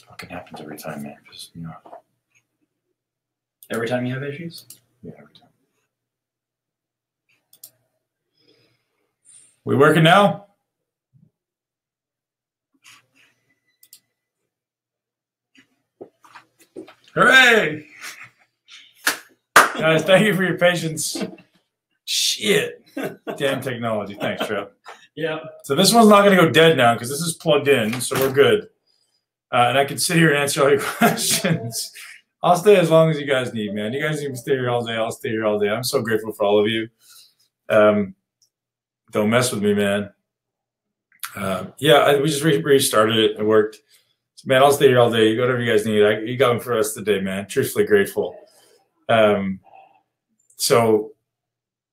Fucking happens every time, man. Just, you know. Every time you have issues? Yeah, every time. We working now? Hooray! Guys, thank you for your patience. Shit. Damn technology. Thanks, Trev. Yeah. So this one's not going to go dead now because this is plugged in, so we're good. And I can sit here and answer all your questions. I'll stay as long as you guys need, man. You guys need to stay here all day. I'll stay here all day. I'm so grateful for all of you. Don't mess with me, man. We just restarted it. It worked. So, man, I'll stay here all day. Whatever you guys need. You got them for the rest of the day, man. Truthfully grateful. So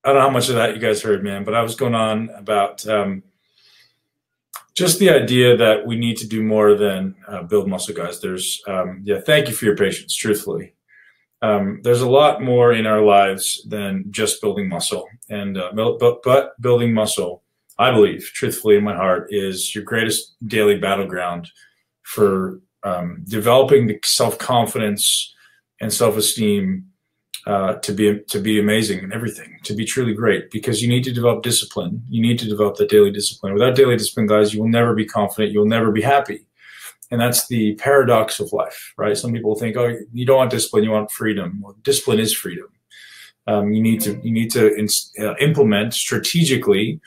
I don't know how much of that you guys heard, man, but I was going on about just the idea that we need to do more than build muscle, guys. There's, thank you for your patience, truthfully. There's a lot more in our lives than just building muscle. And but building muscle, I believe, truthfully in my heart, is your greatest daily battleground for developing the self-confidence and self-esteem to be amazing in everything, to be truly great, because you need to develop discipline. You need to develop that daily discipline. Without daily discipline, guys, you will never be confident. You'll never be happy. And that's the paradox of life, right? Some people think, oh, you don't want discipline, you want freedom. Well, discipline is freedom. You need to implement strategically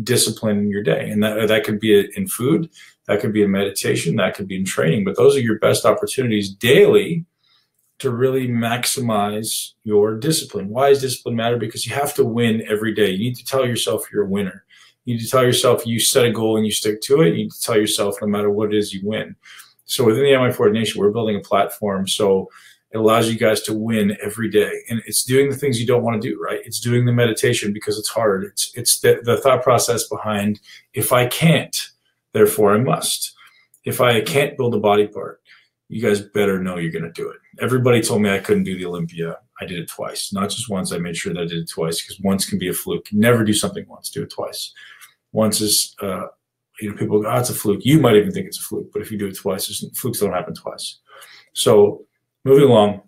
discipline in your day. And that could be in food, that could be in meditation, that could be in training. But those are your best opportunities daily to really maximize your discipline. Why does discipline matter? Because you have to win every day. You need to tell yourself you're a winner. You need to tell yourself you set a goal and you stick to it. You need to tell yourself no matter what it is, you win. So within the MI40 Nation, we're building a platform so it allows you guys to win every day. And it's doing the things you don't want to do, right? It's doing the meditation because it's hard. It's the thought process behind, if I can't, therefore I must. If I can't build a body part, you guys better know you're going to do it. Everybody told me I couldn't do the Olympia. I did it twice. Not just once. I made sure that I did it twice, because once can be a fluke. Never do something once. Do it twice. Once is, people go, oh, it's a fluke. You might even think it's a fluke, but if you do it twice, flukes don't happen twice. So moving along,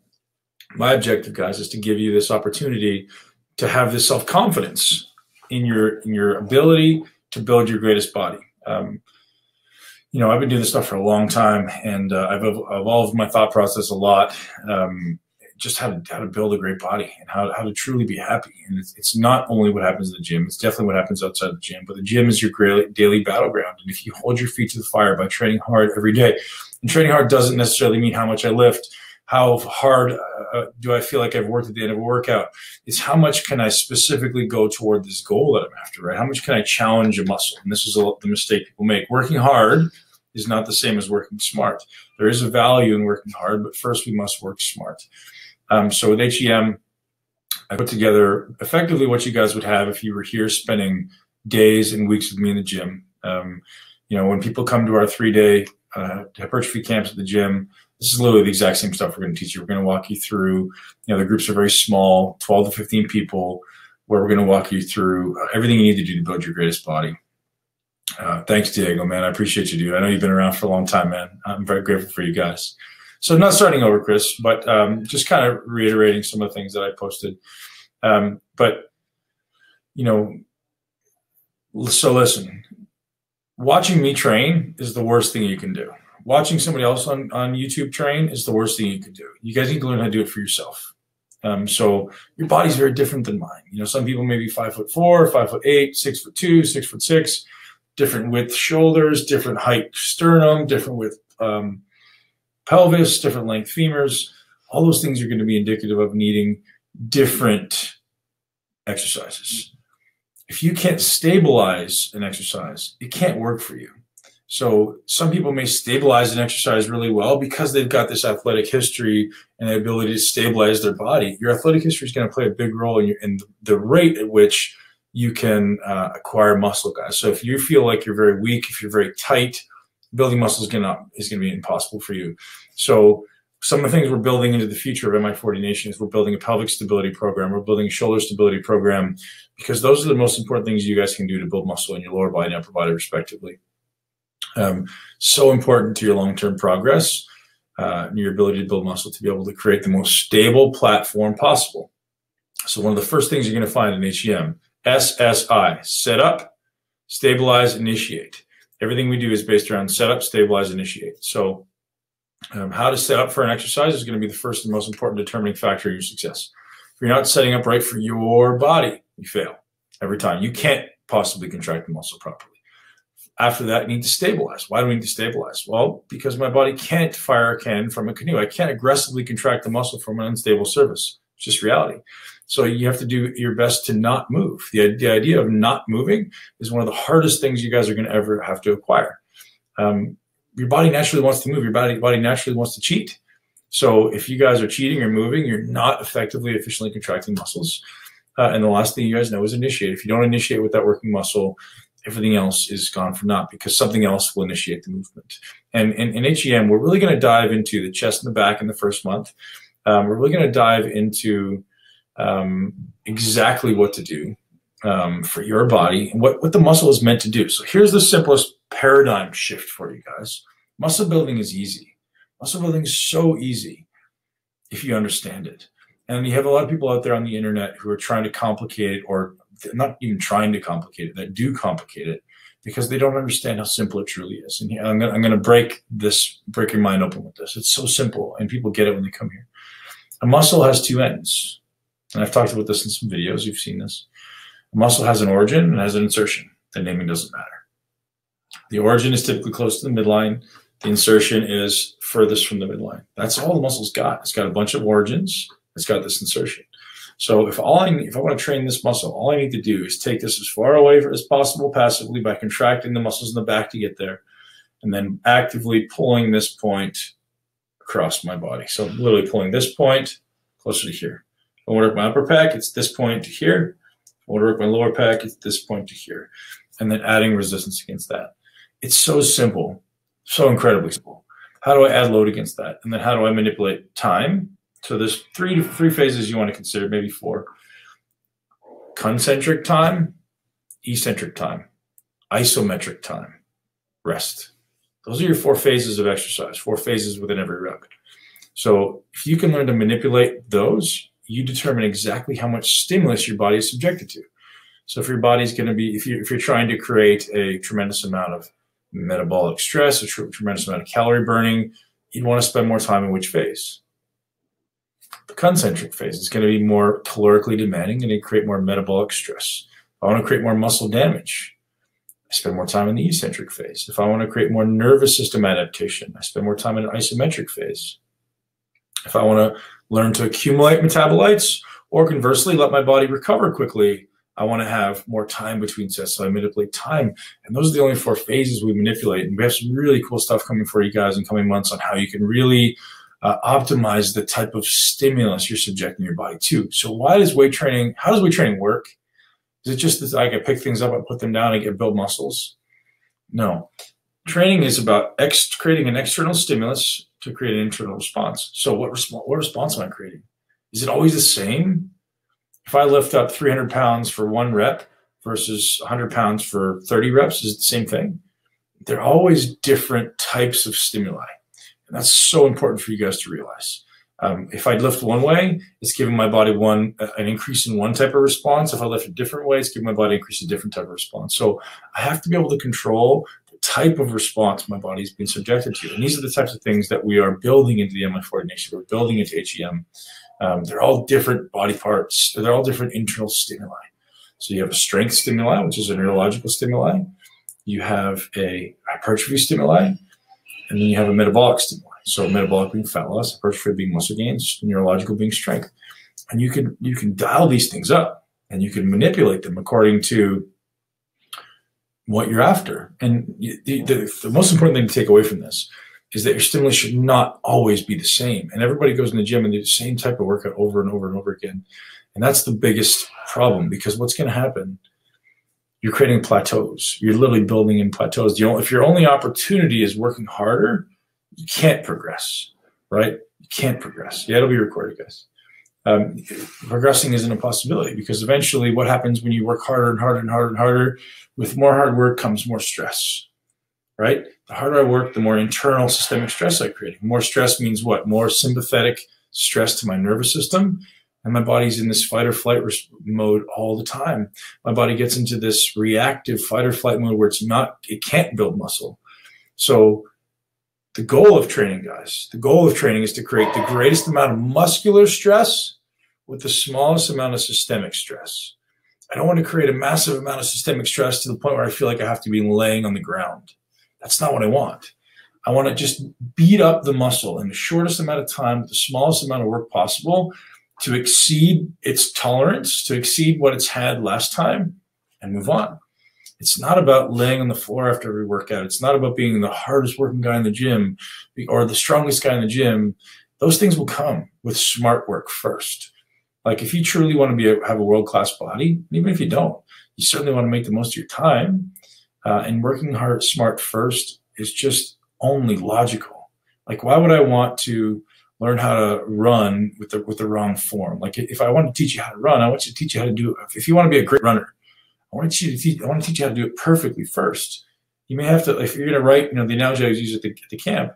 my objective, guys, is to give you this opportunity to have this self-confidence in your ability to build your greatest body. I've been doing this stuff for a long time, and I've evolved my thought process a lot. Just how to build a great body and how to truly be happy. And it's not only what happens in the gym, it's definitely what happens outside the gym, but the gym is your daily battleground. And if you hold your feet to the fire by training hard every day, and training hard doesn't necessarily mean how much I lift, how hard do I feel like I've worked at the end of a workout. It's how much can I specifically go toward this goal that I'm after, right? How much can I challenge a muscle? And this is the mistake people make. Working hard is not the same as working smart. There is a value in working hard, but first we must work smart. So with HEM, I put together effectively what you guys would have if you were here spending days and weeks with me in the gym. When people come to our 3-day hypertrophy camps at the gym, this is literally the exact same stuff we're going to teach you. We're going to walk you through, the groups are very small, 12 to 15 people, where we're going to walk you through everything you need to do to build your greatest body. Thanks, Diego, man. I appreciate you, dude. I know you've been around for a long time, man. I'm very grateful for you guys. So not starting over, Chris, but just kind of reiterating some of the things that I posted. So listen, watching me train is the worst thing you can do. Watching somebody else on YouTube train is the worst thing you can do. You guys need to learn how to do it for yourself. So your body's very different than mine. Some people may be 5'4", 5'8", 6'2", 6'6", different width shoulders, different height sternum, different width pelvis, different length femurs. All those things are going to be indicative of needing different exercises. If you can't stabilize an exercise, it can't work for you. So some people may stabilize an exercise really well because they've got this athletic history and the ability to stabilize their body. Your athletic history is going to play a big role in the rate at which you can acquire muscle, guys. So if you feel like you're very weak, if you're very tight, building muscle is going to be impossible for you. So some of the things we're building into the future of MI40 Nation is we're building a pelvic stability program. We're building a shoulder stability program, because those are the most important things you guys can do to build muscle in your lower body and upper body, respectively. So important to your long-term progress. your ability to build muscle to be able to create the most stable platform possible. So one of the first things you're going to find in HEM, SSI, set up, stabilize, initiate. Everything we do is based around set up, stabilize, initiate. So how to set up for an exercise is going to be the first and most important determining factor in your success. If you're not setting up right for your body, you fail every time. You can't possibly contract the muscle properly. After that, you need to stabilize. Why do we need to stabilize? Well, because my body can't fire a cannon from a canoe. I can't aggressively contract the muscle from an unstable surface. It's just reality. So you have to do your best to not move. The idea of not moving is one of the hardest things you guys are going to ever have to acquire. Your body naturally wants to move. Your body naturally wants to cheat. So if you guys are cheating or moving, you're not effectively, efficiently contracting muscles. And the last thing you guys know is initiate. If you don't initiate with that working muscle, everything else is gone for naught because something else will initiate the movement. And in HEM, we're really going to dive into the chest and the back in the first month. We're really going to dive into exactly what to do for your body and what the muscle is meant to do. So here's the simplest paradigm shift for you guys. Muscle building is easy. Muscle building is so easy if you understand it. And you have a lot of people out there on the internet who are trying to complicate it, or not even trying to complicate it, that do complicate it because they don't understand how simple it truly is. And I'm going to break your mind open with this. It's so simple, and people get it when they come here. A muscle has two ends. And I've talked about this in some videos. You've seen this. A muscle has an origin and has an insertion. The naming doesn't matter. The origin is typically close to the midline. The insertion is furthest from the midline. That's all the muscle's got. It's got a bunch of origins. It's got this insertion. So if I want to train this muscle, all I need to do is take this as far away as possible passively by contracting the muscles in the back to get there, and then actively pulling this point across my body. So literally pulling this point closer to here. If I want to work my upper pec, it's this point to here. If I want to work my lower pec, it's this point to here. And then adding resistance against that. It's so simple, so incredibly simple. How do I add load against that? And then how do I manipulate time? So there's three phases you want to consider, maybe four. Concentric time, eccentric time, isometric time, rest. Those are your 4 phases of exercise, 4 phases within every rep. So if you can learn to manipulate those, you determine exactly how much stimulus your body is subjected to. So if your body's going to be, if you're trying to create a tremendous amount of metabolic stress, a tremendous amount of calorie burning, you'd want to spend more time in which phase? The concentric phase is going to be more calorically demanding and create more metabolic stress. If I want to create more muscle damage, I spend more time in the eccentric phase. If I want to create more nervous system adaptation, I spend more time in an isometric phase. If I want to learn to accumulate metabolites or conversely let my body recover quickly, I want to have more time between sets, so I manipulate time. And those are the only 4 phases we manipulate. And we have some really cool stuff coming for you guys in coming months on how you can really optimize the type of stimulus you're subjecting your body to. So how does weight training work? Is it just that I can pick things up and put them down and get build muscles? No. Training is about creating an external stimulus to create an internal response. So what response am I creating? Is it always the same? If I lift up 300 pounds for 1 rep versus 100 pounds for 30 reps, is it the same thing? They're always different types of stimuli. And that's so important for you guys to realize. If I lift one way, it's giving my body an increase in one type of response. If I lift a different way, it's giving my body an increase in a different type of response. So I have to be able to control the type of response my body is being subjected to. And these are the types of things that we are building into the MI40 Nation. We're building into HEM. They're all different body parts. They're all different internal stimuli. So you have a strength stimuli, which is a neurological stimuli. You have a hypertrophy stimuli. And then you have a metabolic stimuli. So metabolic being fat loss, hypertrophy being muscle gains, neurological being strength. And you can dial these things up and you can manipulate them according to what you're after. And the most important thing to take away from this is that your stimulus should not always be the same. And everybody goes in the gym and do the same type of workout over and over and over again. And that's the biggest problem, because what's going to happen, you're creating plateaus. You're literally building in plateaus. If your only opportunity is working harder, you can't progress, right? You can't progress. Yeah, it'll be recorded, guys. Progressing isn't a possibility, because eventually what happens when you work harder and harder and harder and harder, with more hard work comes more stress. right? The harder I work, the more internal systemic stress I create. More stress means what? More sympathetic stress to my nervous system. And my body's in this fight or flight mode all the time. My body gets into this reactive fight or flight mode where it can't build muscle. So the goal of training, guys, the goal of training is to create the greatest amount of muscular stress with the smallest amount of systemic stress. I don't want to create a massive amount of systemic stress to the point where I feel like I have to be laying on the ground. That's not what I want. I want to just beat up the muscle in the shortest amount of time with the smallest amount of work possible to exceed its tolerance, to exceed what it's had last time, and move on. It's not about laying on the floor after every workout. It's not about being the hardest working guy in the gym or the strongest guy in the gym. Those things will come with smart work first. Like if you truly want to have a world-class body, even if you don't, you certainly want to make the most of your time. And working hard, smart first is just only logical. Like, why would I want to learn how to run with the wrong form? Like, if I want to teach you how to run, I want you to teach you how to do it. If you want to be a great runner, I want to teach you how to do it perfectly first. You may have to, if you're going to write, the analogy I use at the camp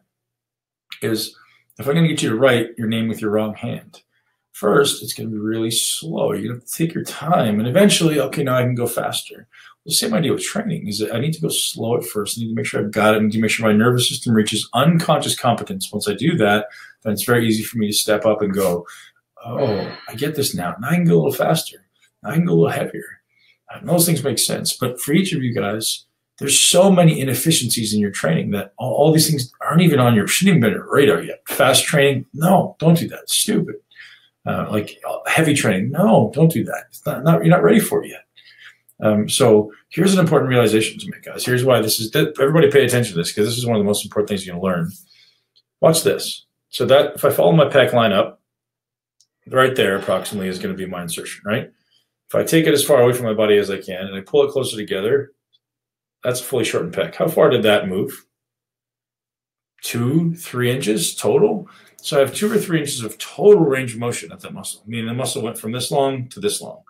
is, if I'm going to get you to write your name with your wrong hand, first, it's going to be really slow. You're going to have to take your time, and eventually, okay, now I can go faster. The same idea with training is that I need to go slow at first. I need to make sure I've got it. I need to make sure my nervous system reaches unconscious competence. Once I do that, then it's very easy for me to step up and go, oh, I get this now. Now I can go a little faster. Now I can go a little heavier. And those things make sense. But for each of you guys, there's so many inefficiencies in your training that all these things aren't even on shouldn't even be on your radar yet. Fast training, no, don't do that. It's stupid. Like heavy training, no, don't do that. It's you're not ready for it yet. So here's an important realization to make, guys. Here's why everybody pay attention to this, because this is one of the most important things you're going to learn. Watch this. So that if I follow my pec line up, right there approximately is going to be my insertion, right? If I take it as far away from my body as I can and I pull it closer together, that's a fully shortened pec. How far did that move? 2-3 inches total. So I have 2 or 3 inches of total range of motion at that muscle, meaning the muscle went from this long to this long.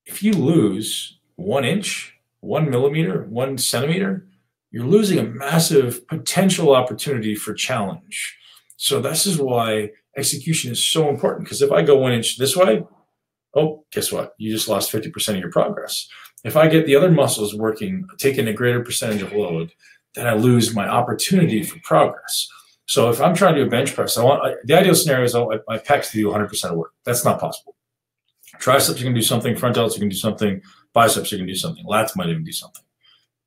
If you lose 1 inch, 1 millimeter, 1 centimeter, you're losing a massive potential opportunity for challenge. So this is why execution is so important, because if I go 1 inch this way, oh, guess what? You just lost 50% of your progress. If I get the other muscles working, taking a greater percentage of load, then I lose my opportunity for progress. So if I'm trying to do a bench press, the ideal scenario is I want my pecs to do 100% of work. That's not possible. Triceps, you can do something. Front delts, you can do something. Biceps, you can do something. Lats might even do something.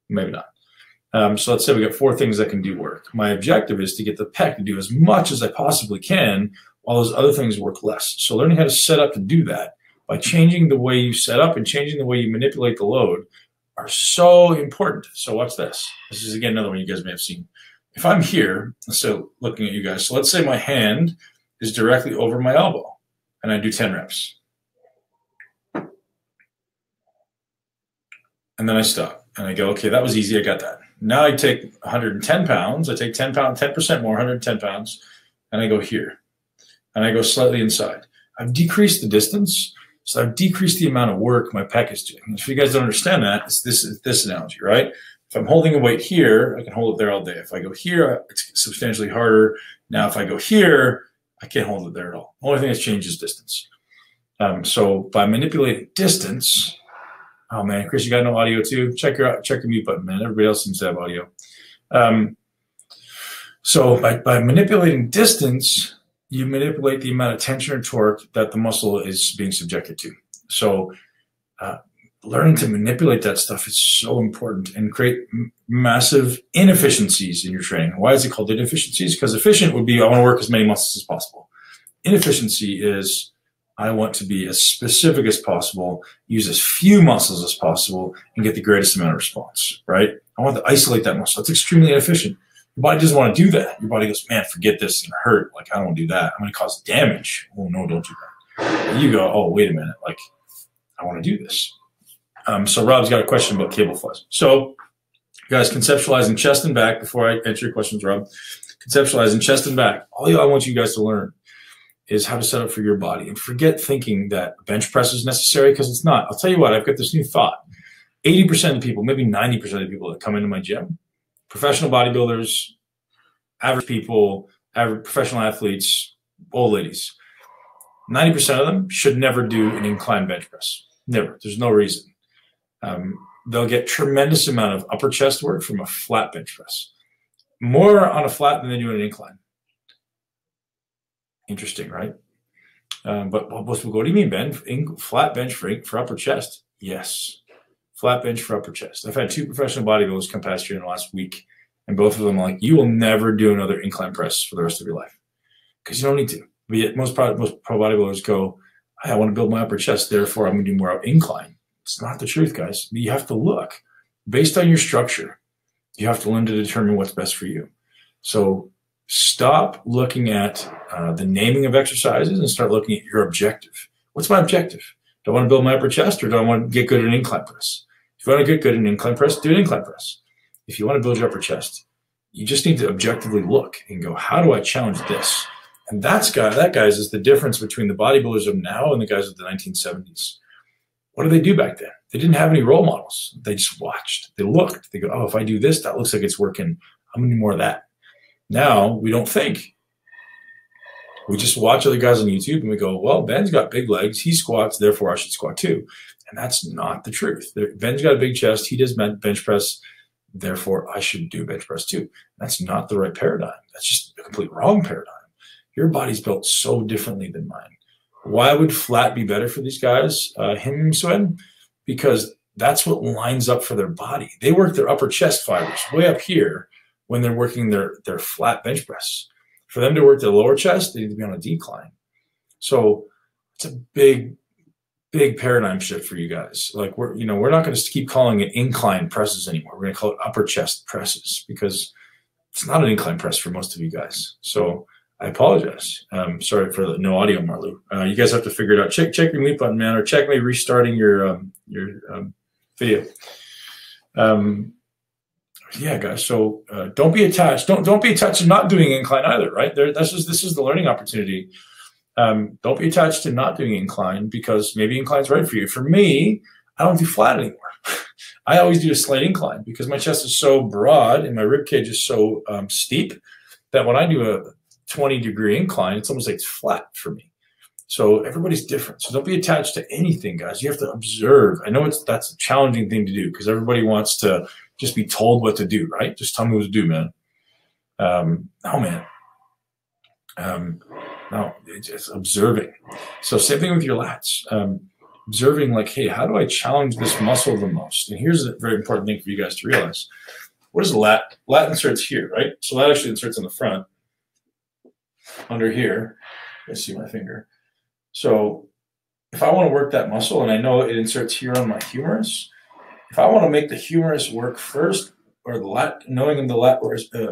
Maybe not. So let's say we got 4 things that can do work. My objective is to get the pec to do as much as I possibly can while those other things work less. So learning how to set up to do that by changing the way you set up and changing the way you manipulate the load are so important. So watch this. This is, again, another one you guys may have seen. If I'm here, so looking at you guys, so let's say my hand is directly over my elbow and I do 10 reps. And then I stop and I go, okay, that was easy. I got that. Now I take 110 pounds. I take 10 pounds, 10% more, 110 pounds, and I go here. And I go slightly inside. I've decreased the distance, so I've decreased the amount of work my pec is doing. If you guys don't understand that, it's this analogy, right? If I'm holding a weight here, I can hold it there all day. If I go here, it's substantially harder. Now, if I go here, I can't hold it there at all. The only thing that's changed is distance. So by manipulating distance, oh man, Chris, you got no audio too? Check your mute button, man. Everybody else seems to have audio. So by manipulating distance, you manipulate the amount of tension or torque that the muscle is being subjected to. So learning to manipulate that stuff is so important and create massive inefficiencies in your training. Why is it called inefficiencies? Because efficient would be, I want to work as many muscles as possible. Inefficiency is, I want to be as specific as possible, use as few muscles as possible, and get the greatest amount of response, right? I want to isolate that muscle. That's extremely inefficient. Your body doesn't want to do that. Your body goes, man, forget this. It's going to hurt. Like, I don't want to do that. I'm going to cause damage. Oh, no, don't do that. And you go, oh, wait a minute. Like, I want to do this. So Rob's got a question about cable flies. So, guys, conceptualizing chest and back, before I answer your questions, Rob, conceptualizing chest and back. All I want you guys to learn is how to set up for your body. And forget thinking that bench press is necessary, because it's not. I'll tell you what, I've got this new thought. 80% of the people, maybe 90% of the people that come into my gym, professional bodybuilders, average people, average professional athletes, old ladies, 90% of them should never do an incline bench press. Never. There's no reason. They'll get tremendous amount of upper chest work from a flat bench press. More on a flat than they do on an incline. Interesting, right? But most people go, what do you mean, Ben? Flat bench for upper chest? Yes. Flat bench for upper chest. I've had 2 professional bodybuilders come past here in the last week, and both of them are like, you will never do another incline press for the rest of your life because you don't need to. But yet most pro bodybuilders go, I want to build my upper chest, therefore I'm going to do more incline. It's not the truth, guys. You have to look. Based on your structure, you have to learn to determine what's best for you. So stop looking at the naming of exercises and start looking at your objective. What's my objective? Do I want to build my upper chest, or do I want to get good at an incline press? If you want to get good at an incline press, do an incline press. If you want to build your upper chest, you just need to objectively look and go, how do I challenge this? And that, guys, is the difference between the bodybuilders of now and the guys of the 1970s. What did they do back then? They didn't have any role models. They just watched. They looked. They go, oh, if I do this, that looks like it's working. I'm going to do more of that. Now, we don't think. We just watch other guys on YouTube and we go, well, Ben's got big legs. He squats, therefore I should squat too. And that's not the truth. Ben's got a big chest. He does bench press. Therefore, I should do bench press too. That's not the right paradigm. That's just a complete wrong paradigm. Your body's built so differently than mine. Why would flat be better for these guys, Sven? Because that's what lines up for their body. They work their upper chest fibers way up here when they're working their flat bench press. For them to work their lower chest, they need to be on a decline. So it's a big, big paradigm shift for you guys. Like we're not going to keep calling it incline presses anymore. We're going to call it upper chest presses because it's not an incline press for most of you guys. So I apologize. Sorry for the no audio, Marlou. You guys have to figure it out. Check your mute button, man, or check maybe restarting your video. Yeah, guys. So don't be attached. Don't be attached to not doing incline either, right? This is the learning opportunity. Don't be attached to not doing incline because maybe incline's right for you. For me, I don't do flat anymore. I always do a slight incline because my chest is so broad and my rib cage is so steep that when I do a 20-degree incline, it's almost like it's flat for me. So everybody's different. So don't be attached to anything, guys. You have to observe. I know that's a challenging thing to do because everybody wants to just be told what to do, right? Just tell me what to do, man. No, man. No, it's just observing. So same thing with your lats. Observing like, hey, how do I challenge this muscle the most? And here's a very important thing for you guys to realize. What is a lat? Lat inserts here, right? So lat actually inserts on the front. Under here, I see my finger. So if I want to work that muscle, and I know it inserts here on my humerus, if I want to make the humerus work first, or the lat, knowing the lat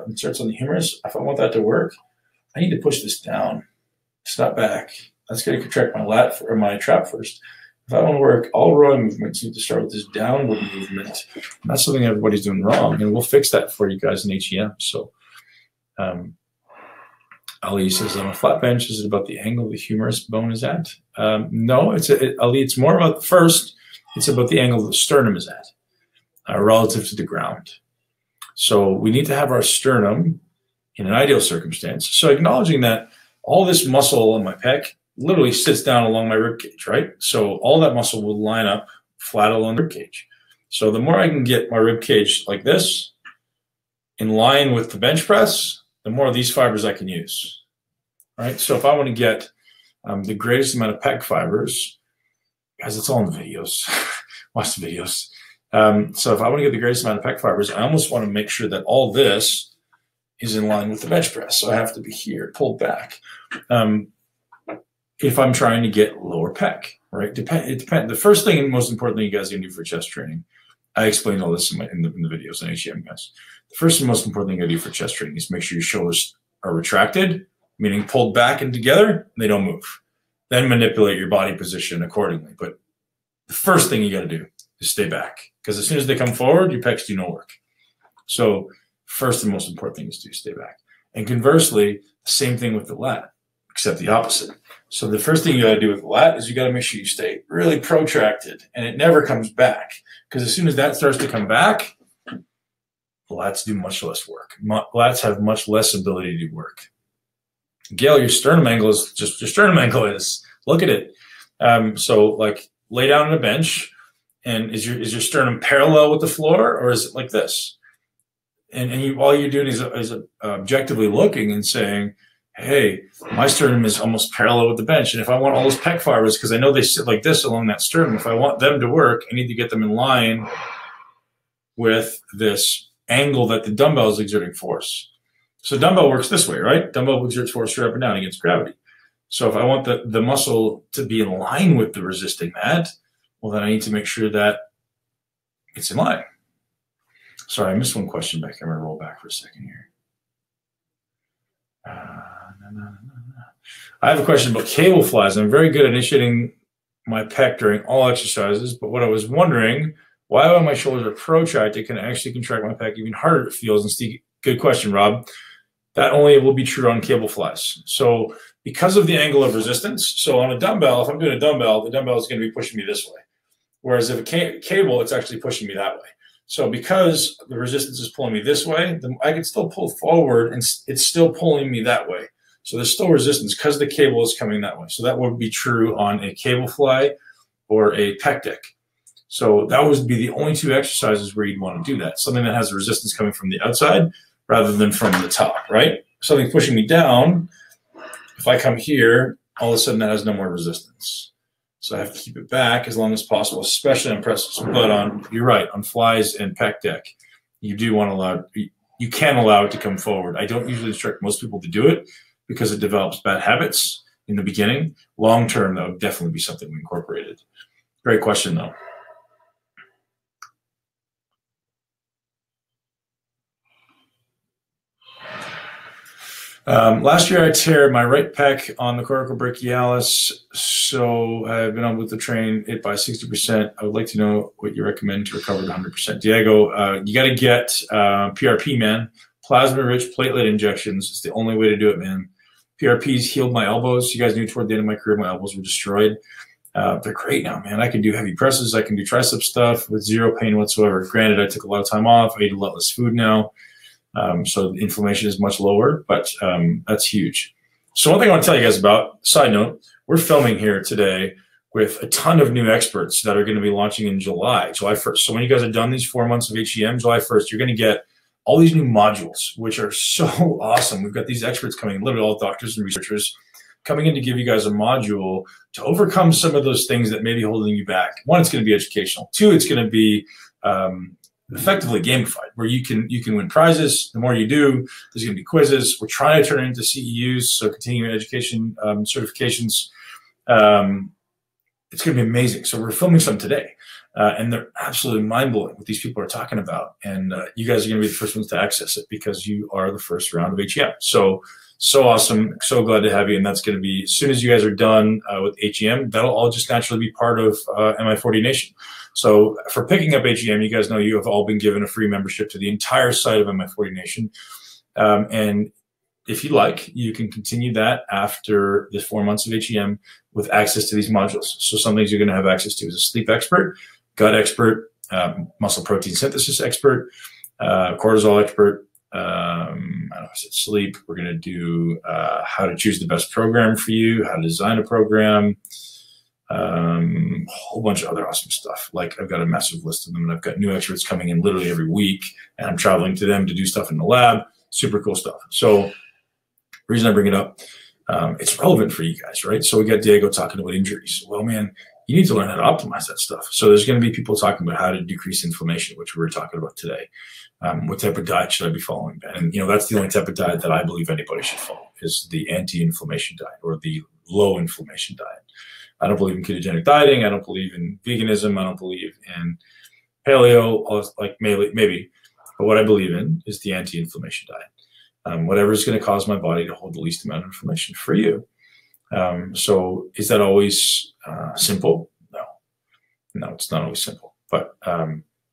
inserts on the humerus, if I want that to work, I need to push this down, step back. That's going to contract my lat or my trap first. If I want to work all rowing movements, you need to start with this downward movement. And that's something everybody's doing wrong, and we'll fix that for you guys in HEM. So, Ali says, on a flat bench, is it about the angle the humerus bone is at? No, Ali, it's more about first, it's about the angle the sternum is at relative to the ground. So we need to have our sternum in an ideal circumstance. So acknowledging that all this muscle on my pec literally sits down along my rib cage, right? So all that muscle will line up flat along the rib cage. So the more I can get my rib cage like this in line with the bench press, the more of these fibers I can use, right? So if I want to get the greatest amount of pec fibers, guys, it's all in the videos. Watch the videos. So if I want to get the greatest amount of pec fibers, I almost want to make sure that all this is in line with the bench press. So I have to be here, pulled back. If I'm trying to get lower pec, right? It depends. The first thing and most important thing you guys can do for chest training, I explained all this in the videos on HEM, guys. The first and most important thing you do for chest training is make sure your shoulders are retracted, meaning pulled back and together, and they don't move. Then manipulate your body position accordingly. But the first thing you got to do is stay back, because as soon as they come forward, your pecs do no work. So first and most important thing is to stay back. And conversely, the same thing with the lat. except the opposite. So the first thing you got to do with lat is you got to make sure you stay really protracted and it never comes back. Because as soon as that starts to come back, lats do much less work. Lats have much less ability to do work. Gail, your sternum angle is just your sternum angle is. Look at it. So like lay down on a bench, and is your sternum parallel with the floor, or is it like this? And all you're doing is objectively looking and saying, hey, my sternum is almost parallel with the bench. And if I want all those pec fibers, because I know they sit like this along that sternum, if I want them to work, I need to get them in line with this angle that the dumbbell is exerting force. So dumbbell works this way, right? Dumbbell exerts force straight up and down against gravity. So if I want the muscle to be in line with the resisting that, well, then I need to make sure that it's in line. Sorry, I missed one question back here. I'm going to roll back for a second here. I have a question about cable flies. I'm very good at initiating my pec during all exercises, but what I was wondering, why when my shoulders are protracted, can I actually contract my pec even harder it feels? And Steve, good question, Rob. That only will be true on cable flies. So because of the angle of resistance, so on a dumbbell, if I'm doing a dumbbell, the dumbbell is going to be pushing me this way. Whereas if a cable, it's actually pushing me that way. So because the resistance is pulling me this way, I can still pull forward and it's still pulling me that way. So there's still resistance because the cable is coming that way. So that would be true on a cable fly or a pec deck. So that would be the only two exercises where you'd want to do that. Something that has resistance coming from the outside rather than from the top, right? Something pushing me down, if I come here, all of a sudden that has no more resistance. So I have to keep it back as long as possible, especially on presses. But on, you're right, on flies and pec deck, you do want to allow, you can allow it to come forward. I don't usually instruct most people to do it because it develops bad habits in the beginning. Long term, that would definitely be something we incorporated. Great question, though. Last year, I tear my right pec on the coracobrachialis, so I've been able to train it by 60%. I would like to know what you recommend to recover the 100%. Diego, you got to get PRP, man. Plasma-rich platelet injections. It's the only way to do it, man. PRPs healed my elbows. You guys knew toward the end of my career, my elbows were destroyed. They're great now, man. I can do heavy presses. I can do tricep stuff with zero pain whatsoever. Granted, I took a lot of time off. I eat a lot less food now. So the inflammation is much lower, but that's huge. So one thing I want to tell you guys about, side note, we're filming here today with a ton of new experts that are going to be launching in July 1st. So when you guys have done these 4 months of HEM, July 1st, you're going to get all these new modules, which are so awesome. We've got these experts coming in, literally all doctors and researchers coming in to give you guys a module to overcome some of those things that may be holding you back. One, it's going to be educational. Two, it's going to be effectively gamified, where you can win prizes. The more you do, there's going to be quizzes. We're trying to turn it into CEUs, so continuing education certifications. It's going to be amazing. So we're filming some today, and they're absolutely mind-blowing what these people are talking about. And you guys are going to be the first ones to access it because you are the first round of HEM. So awesome. So glad to have you. And that's going to be, as soon as you guys are done with HEM, that'll all just naturally be part of MI40 Nation. So for picking up HEM, you guys know you have all been given a free membership to the entire site of MI40 Nation. And if you like, you can continue that after the 4 months of HEM with access to these modules. So some things you're going to have access to is a sleep expert, gut expert, muscle protein synthesis expert, cortisol expert, I don't know, I said sleep. We're going to do how to choose the best program for you, how to design a program, a whole bunch of other awesome stuff. Like I've got a massive list of them, and I've got new experts coming in literally every week, and I'm traveling to them to do stuff in the lab. Super cool stuff. So the reason I bring it up, it's relevant for you guys, right? So we got Diego talking about injuries. Well, man, you need to learn how to optimize that stuff. So there's going to be people talking about how to decrease inflammation, which we were talking about today. What type of diet should I be following, Ben? And, that's the only type of diet that I believe anybody should follow is the anti-inflammation diet or the low inflammation diet. I don't believe in ketogenic dieting. I don't believe in veganism. I don't believe in paleo, like maybe. But what I believe in is the anti-inflammation diet. Whatever is going to cause my body to hold the least amount of inflammation for you. So is that always simple? No, it's not always simple, but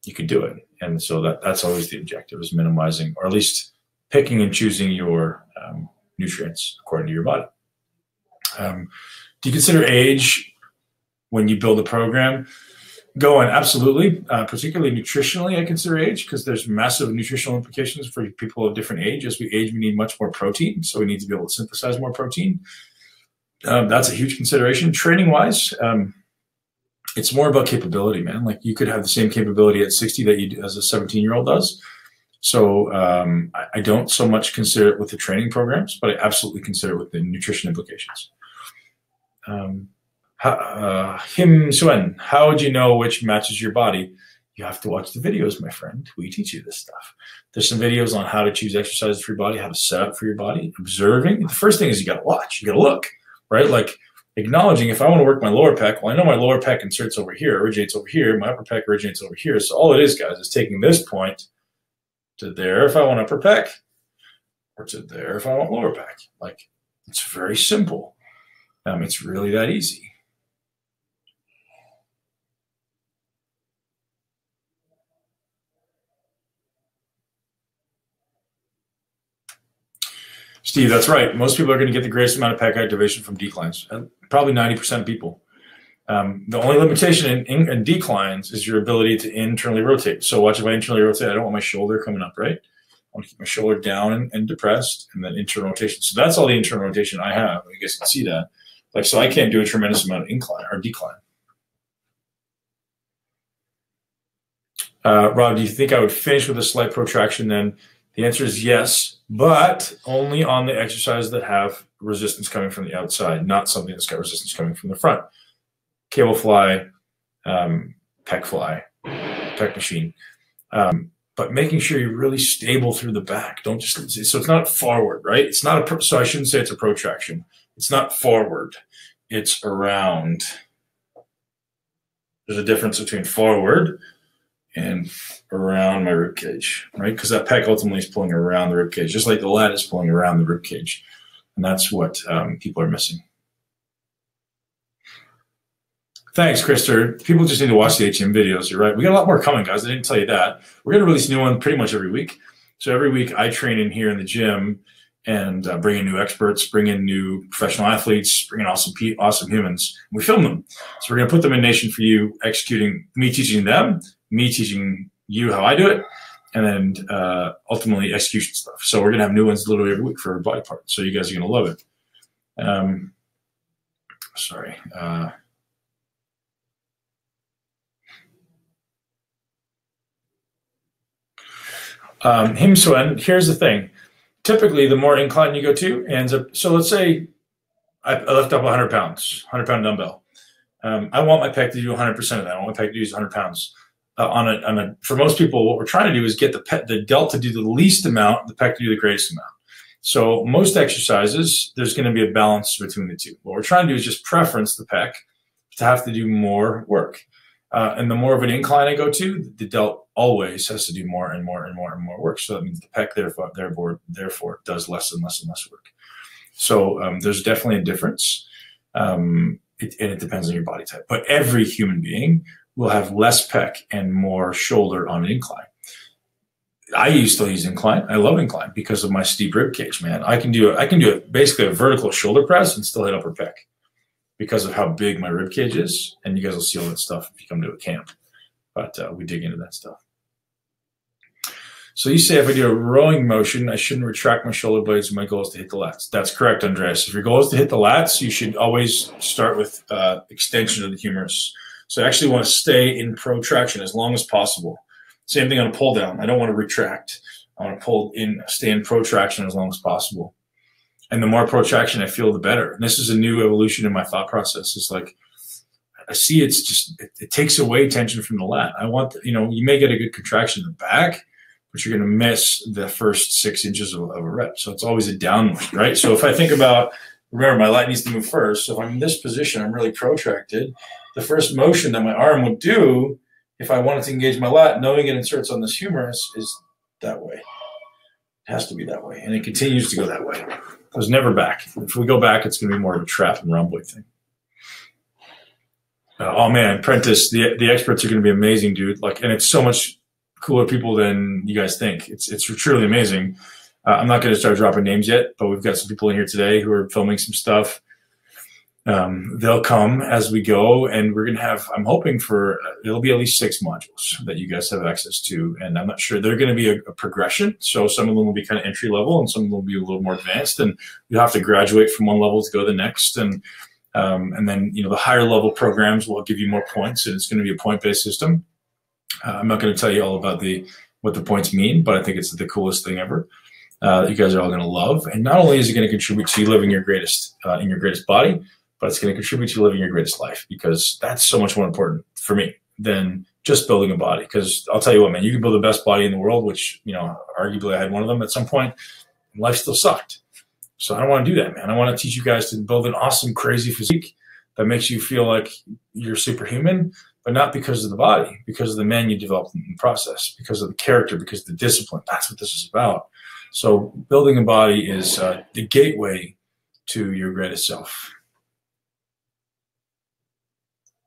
you can do it. And so that's always the objective, is minimizing, or at least picking and choosing your nutrients according to your body. Do you consider age when you build a program? Going, absolutely. Particularly nutritionally, I consider age because there's massive nutritional implications for people of different age. As we age, we need much more protein, so we need to be able to synthesize more protein. That's a huge consideration. Training wise, it's more about capability, man. Like you could have the same capability at 60 that you do as a 17-year-old does. So I don't so much consider it with the training programs, but I absolutely consider it with the nutrition implications. Him Suen, how would you know which matches your body? You have to watch the videos, my friend. We teach you this stuff. There's some videos on how to choose exercises for your body, how to set up for your body, observing. The first thing is you got to watch. You got to look, right? Like acknowledging if I want to work my lower pec, well, I know my lower pec inserts over here, originates over here. My upper pec originates over here. So all it is, guys, is taking this point to there if I want upper pec, or to there if I want lower pec. Like it's very simple. It's really that easy. Steve, that's right. Most people are going to get the greatest amount of pec activation from declines, probably 90% of people. The only limitation in declines is your ability to internally rotate. So watch, if I internally rotate, I don't want my shoulder coming up, right? I want to keep my shoulder down and depressed, and then internal rotation. So that's all the internal rotation I have. You guys can see that. Like, so I can't do a tremendous amount of incline or decline. Rob, do you think I would finish with a slight protraction then? The answer is yes, but only on the exercises that have resistance coming from the outside, not something that's got resistance coming from the front. Cable fly, pec fly, pec machine. But making sure you're really stable through the back. Don't just, so it's not forward, right? It's not a, so I shouldn't say it's a protraction. It's not forward, it's around. There's a difference between forward and around my rib cage, right? Because that pec ultimately is pulling around the rib cage, just like the lat is pulling around the rib cage. And that's what people are missing. Thanks, Krister. People just need to watch the HM videos. You're right. We got a lot more coming, guys. I didn't tell you that. We're going to release a new one pretty much every week. So every week I train in here in the gym and bring in new experts, bring in new professional athletes, bring in awesome humans. We film them. So we're going to put them in Nation for You, executing, me teaching them, me teaching you how I do it, and then ultimately execution stuff. So we're going to have new ones literally every week for every body part. So you guys are going to love it. Sorry. Himswen, here's the thing. Typically, the more incline you go to ends up, so let's say I lift up 100 pounds, 100-pound dumbbell. I want my pec to do 100% of that. I want my pec to use 100 pounds. For most people, what we're trying to do is get the delt to do the least amount, the pec to do the greatest amount. So most exercises, there's going to be a balance between the two. What we're trying to do is just preference the pec to have to do more work. And the more of an incline I go to, the delt always has to do more and more and more and more work. So that means the pec therefore does less and less and less work. So there's definitely a difference, and it depends on your body type. But every human being will have less pec and more shoulder on an incline. I still use incline. I love incline because of my steep rib cage, man. I can do basically a vertical shoulder press and still hit upper pec, because of how big my rib cage is. And you guys will see all that stuff if you come to a camp. But we dig into that stuff. So you say if I do a rowing motion, I shouldn't retract my shoulder blades. My goal is to hit the lats. That's correct, Andreas. If your goal is to hit the lats, you should always start with extension of the humerus. So I actually want to stay in protraction as long as possible. Same thing on a pull down. I don't want to retract. I want to stay in protraction as long as possible. And the more protraction I feel, the better. And this is a new evolution in my thought process. It's like, I see it's just, it takes away tension from the lat. I want, you may get a good contraction in the back, but you're going to miss the first 6 inches of a rep. So it's always a downward, right? So if I think about, remember, my lat needs to move first. So if I'm in this position, I'm really protracted. The first motion that my arm would do, if I wanted to engage my lat, knowing it inserts on this humerus, is that way. It has to be that way. And it continues to go that way. It was never back. If we go back, it's going to be more of a trap and rhomboid thing. Oh man, Prentice, the experts are going to be amazing, dude. And it's so much cooler people than you guys think. It's truly amazing. I'm not going to start dropping names yet, but we've got some people in here today who are filming some stuff. They'll come as we go, and we're going to have, I'm hoping for, it'll be at least 6 modules that you guys have access to. And I'm not sure they're going to be a progression. So some of them will be kind of entry level and some of them will be a little more advanced, and you have to graduate from one level to go to the next. And then, the higher level programs will give you more points, and it's going to be a point-based system. I'm not going to tell you all about what the points mean, but I think it's the coolest thing ever. That you guys are all going to love. And not only is it going to contribute to you living your greatest in your greatest body, but it's going to contribute to living your greatest life, because that's so much more important for me than just building a body. Because I'll tell you what, man, you can build the best body in the world, which, arguably I had one of them at some point, and life still sucked. So I don't want to do that, man. I want to teach you guys to build an awesome, crazy physique that makes you feel like you're superhuman, but not because of the body, because of the man you developed in the process, because of the character, because of the discipline. That's what this is about. So building a body is the gateway to your greatest self.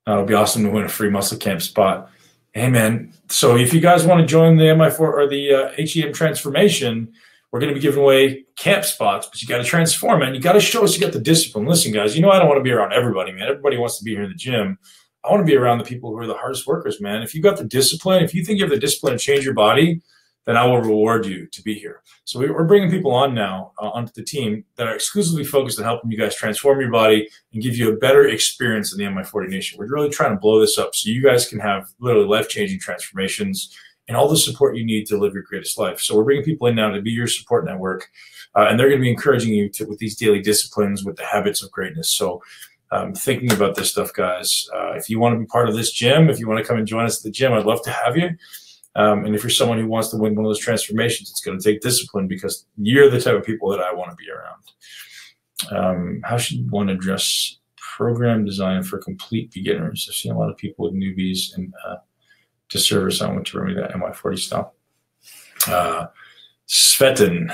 It'll be awesome to win a free muscle camp spot. Hey, man. So if you guys want to join the MI4 or the HEM transformation, we're going to be giving away camp spots, but you got to transform, man. You got to show us you got the discipline. Listen, guys, I don't want to be around everybody, man. Everybody wants to be here in the gym. I want to be around the people who are the hardest workers, man. If you got the discipline, if you think you have the discipline to change your body, then I will reward you to be here. So we're bringing people on now onto the team that are exclusively focused on helping you guys transform your body and give you a better experience in the MI40 Nation. We're really trying to blow this up so you guys can have literally life-changing transformations and all the support you need to live your greatest life. So we're bringing people in now to be your support network, and they're going to be encouraging you with these daily disciplines, with the habits of greatness. So thinking about this stuff, guys, if you want to be part of this gym, if you want to come and join us at the gym, I'd love to have you. And if you're someone who wants to win one of those transformations, it's going to take discipline, because you're the type of people that I want to be around. How should one address program design for complete beginners? I've seen a lot of people with newbies and disservice. I want to remember that MI40 stuff. Svetin.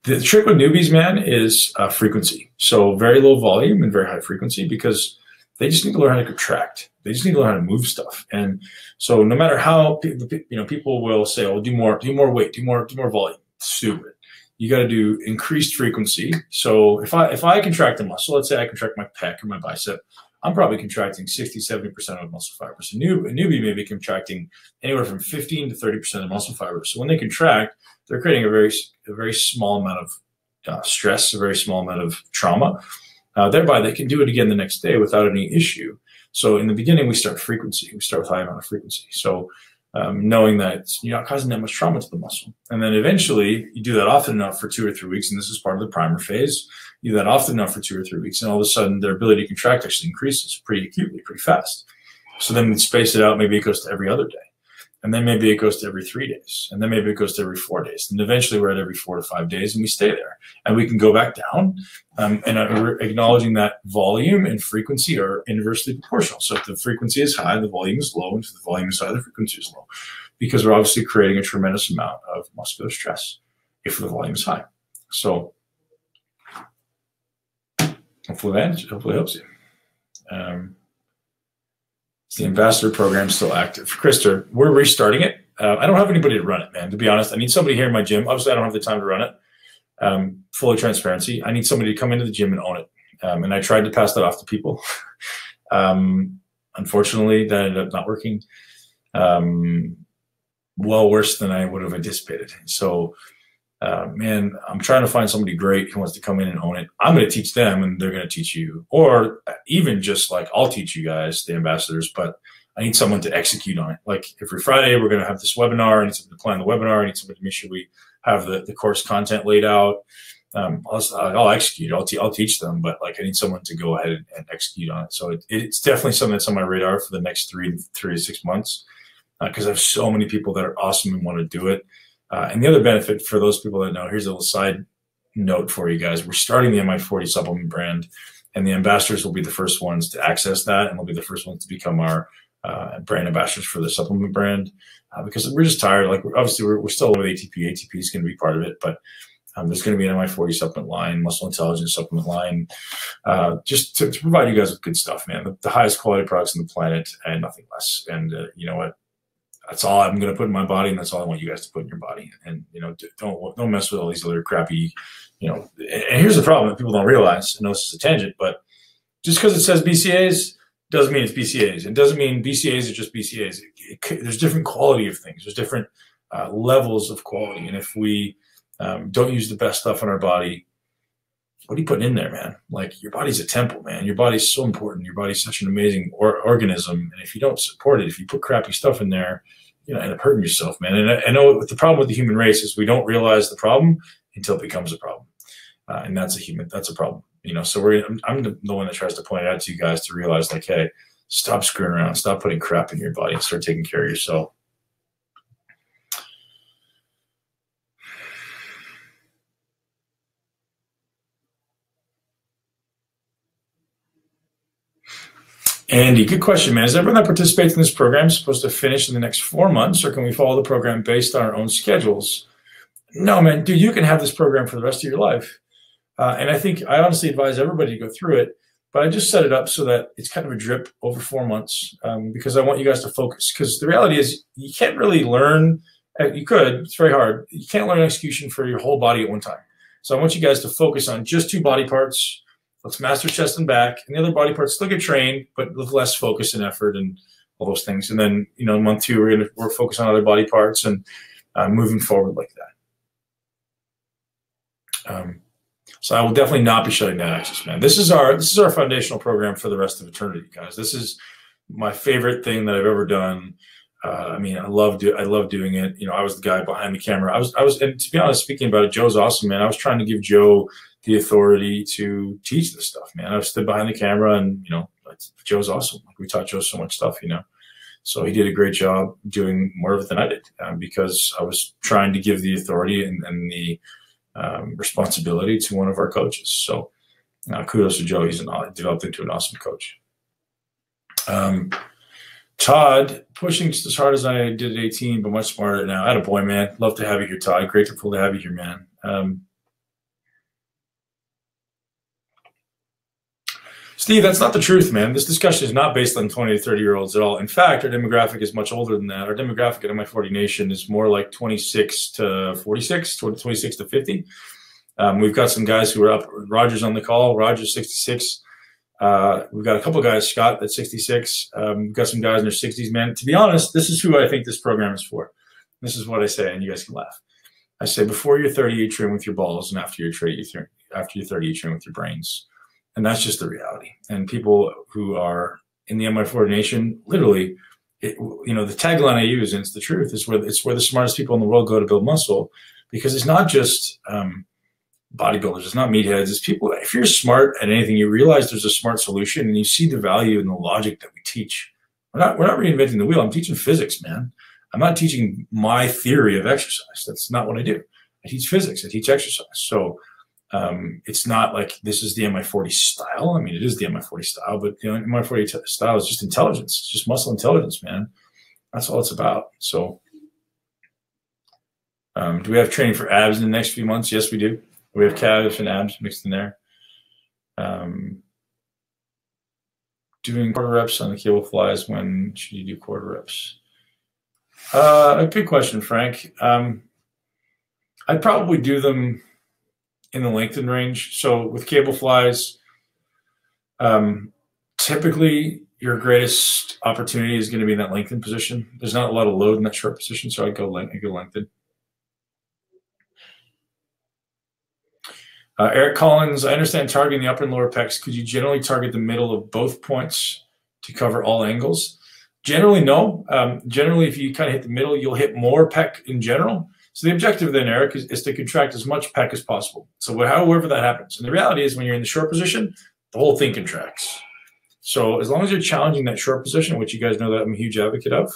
The trick with newbies, man, is frequency. So very low volume and very high frequency, because they just need to learn how to contract. They just need to learn how to move stuff. And so no matter how, people will say, oh, do more weight, do more volume. Stupid. You got to do increased frequency. So if I contract a muscle, let's say I contract my pec or my bicep, I'm probably contracting 60-70% of muscle fibers. A newbie may be contracting anywhere from 15 to 30% of muscle fibers. So when they contract, they're creating a very small amount of stress, a very small amount of trauma. Thereby, they can do it again the next day without any issue. So in the beginning, we start frequency. We start with high amount of frequency. So knowing that you're not causing that much trauma to the muscle. And then eventually, you do that often enough for 2 or 3 weeks, and this is part of the primer phase. You do that often enough for 2 or 3 weeks, and all of a sudden, their ability to contract actually increases pretty acutely, pretty fast. So then we space it out. Maybe it goes to every other day. And then maybe it goes to every 3 days. And then maybe it goes to every 4 days. And eventually we're at every 4 to 5 days, and we stay there. And we can go back down. And we're acknowledging that volume and frequency are inversely proportional. So if the frequency is high, the volume is low. And if the volume is high, the frequency is low. Because we're obviously creating a tremendous amount of muscular stress if the volume is high. So hopefully that helps you. Is the ambassador program still active? Krister, we're restarting it. I don't have anybody to run it, man, to be honest. I need somebody here in my gym. Obviously, I don't have the time to run it. Full transparency. I need somebody to come into the gym and own it. And I tried to pass that off to people. Unfortunately, that ended up not working. Well, worse than I would have anticipated. So, man, I'm trying to find somebody great who wants to come in and own it. I'm going to teach them, and they're going to teach you. Or even just like, I'll teach you guys, the ambassadors, but I need someone to execute on it. Like every Friday, we're going to have this webinar. I need someone to plan the webinar. I need somebody to make sure we have the course content laid out. I'll execute. I'll teach them, but like I need someone to go ahead and execute on it. So it's definitely something that's on my radar for the next 3 to 6 months, because I have so many people that are awesome and want to do it. And the other benefit for those people that know, here's a little side note for you guys. We're starting the MI40 supplement brand, and the ambassadors will be the first ones to access that, and they'll be the first ones to become our brand ambassadors for the supplement brand, because we're just tired. Like obviously we're still with ATP. ATP is going to be part of it, but there's going to be an MI40 supplement line, muscle intelligence supplement line, just to provide you guys with good stuff, man. The highest quality products on the planet and nothing less. And you know what? That's all I'm going to put in my body, and that's all I want you guys to put in your body. And don't mess with all these other crappy, And here's the problem that people don't realize. I know this is a tangent, but Just because it says BCAs doesn't mean it's BCAs. It doesn't mean BCAs are just BCAs. There's different quality of things. There's different levels of quality. And if we don't use the best stuff in our body, what are you putting in there, man? Like, your body's a temple, man. Your body's so important. Your body's such an amazing organism. And if you don't support it, if you put crappy stuff in there, you know, end up hurting yourself, man. And I know the problem with the human race is we don't realize the problem until it becomes a problem. And that's a problem. You know, so I'm the one that tries to point it out to you guys to realize, like, hey, stop screwing around, stop putting crap in your body, and start taking care of yourself. Andy, good question, man. Is everyone that participates in this program supposed to finish in the next 4 months, or can we follow the program based on our own schedules? No, man, dude, you can have this program for the rest of your life. And I honestly advise everybody to go through it, but I just set it up so that it's kind of a drip over 4 months, because I want you guys to focus. Because the reality is, you can't really learn. You could, it's very hard. You can't learn execution for your whole body at one time. So I want you guys to focus on just 2 body parts. Let's master chest and back, and the other body parts still get trained, but with less focus and effort and all those things. And then, you know, month 2, we're focus on other body parts and moving forward like that. So I will definitely not be shutting down Access, man. This is our foundational program for the rest of eternity, guys. This is my favorite thing that I've ever done. I mean, I love doing it. You know, I was the guy behind the camera. And to be honest, speaking about it, Joe's awesome, man. I was trying to give Joe the authority to teach this stuff, man. I stood behind the camera, and, you know, Joe's awesome. Like, we taught Joe so much stuff, you know. So he did a great job doing more of it than I did, because I was trying to give the authority and the responsibility to one of our coaches. So kudos to Joe. He's developed into an awesome coach. Todd, pushing just as hard as I did at 18, but much smarter now. Attaboy, man. Love to have you here, Todd. Grateful to have you here, man. Steve, that's not the truth, man. This discussion is not based on 20 to 30-year-olds at all. In fact, our demographic is much older than that. Our demographic at MI40 Nation is more like 26 to 46, 26 to 50. We've got some guys who are up. Roger's on the call. Roger's 66. We've got a couple of guys, Scott, that's 66. We've got some guys in their 60s, man. To be honest, this is who I think this program is for. This is what I say, and you guys can laugh. I say, before you're 30, you train with your balls, and after you're 30, you train with your brains. And that's just the reality. And people who are in the MI40 Nation, literally, you know, the tagline I use, and it's the truth, is where the smartest people in the world go to build muscle, because it's not just bodybuilders, it's not meatheads, it's people. If you're smart at anything, you realize there's a smart solution, and you see the value in the logic that we teach. We're not reinventing the wheel. I'm teaching physics, man. I'm not teaching my theory of exercise. That's not what I do. I teach physics. I teach exercise. So it's not like this is the MI40 style. I mean, it is the MI40 style, but the MI40 style is just intelligence. It's just muscle intelligence, man. That's all it's about. So do we have training for abs in the next few months? Yes, we do. We have calves and abs mixed in there. Doing quarter reps on the cable flies. When should you do quarter reps? A good question, Frank. I'd probably do them in the lengthened range. So with cable flies, typically your greatest opportunity is going to be in that lengthened position. There's not a lot of load in that short position, so I'd go lengthened. Eric Collins, I understand targeting the upper and lower pecs. Could you generally target the middle of both points to cover all angles? Generally, no. Generally, if you kind of hit the middle, you'll hit more pec in general. So the objective then, Eric, is to contract as much pec as possible. So however that happens. And the reality is, when you're in the short position, the whole thing contracts. So as long as you're challenging that short position, which you guys know that I'm a huge advocate of,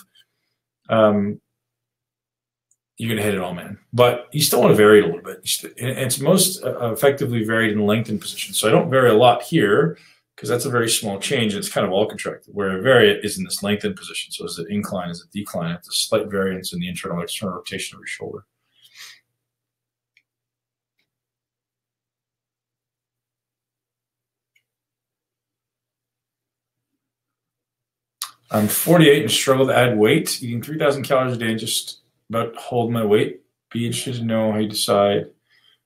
you're going to hit it all, man. But you still want to vary it a little bit. And it's most effectively varied in the lengthened position. So I don't vary a lot here, because that's a very small change. It's kind of all contracted. Where I vary it is in this lengthened position. So is it incline, is it decline? It's a slight variance in the internal external rotation of your shoulder. I'm 48 and struggle to add weight, eating 3,000 calories a day and just about hold my weight. Be interested to know how you decide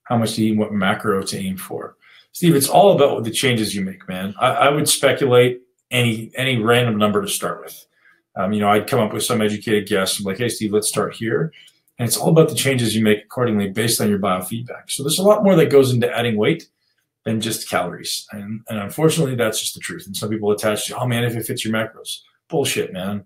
how much to eat and what macro to aim for. Steve, it's all about the changes you make, man. I would speculate any random number to start with. I'd come up with some educated guess. I'm like, hey, Steve, let's start here. And it's all about the changes you make accordingly based on your biofeedback. So there's a lot more that goes into adding weight than just calories. And unfortunately, that's just the truth. And some people attach to, oh, man, if it fits your macros. Bullshit, man.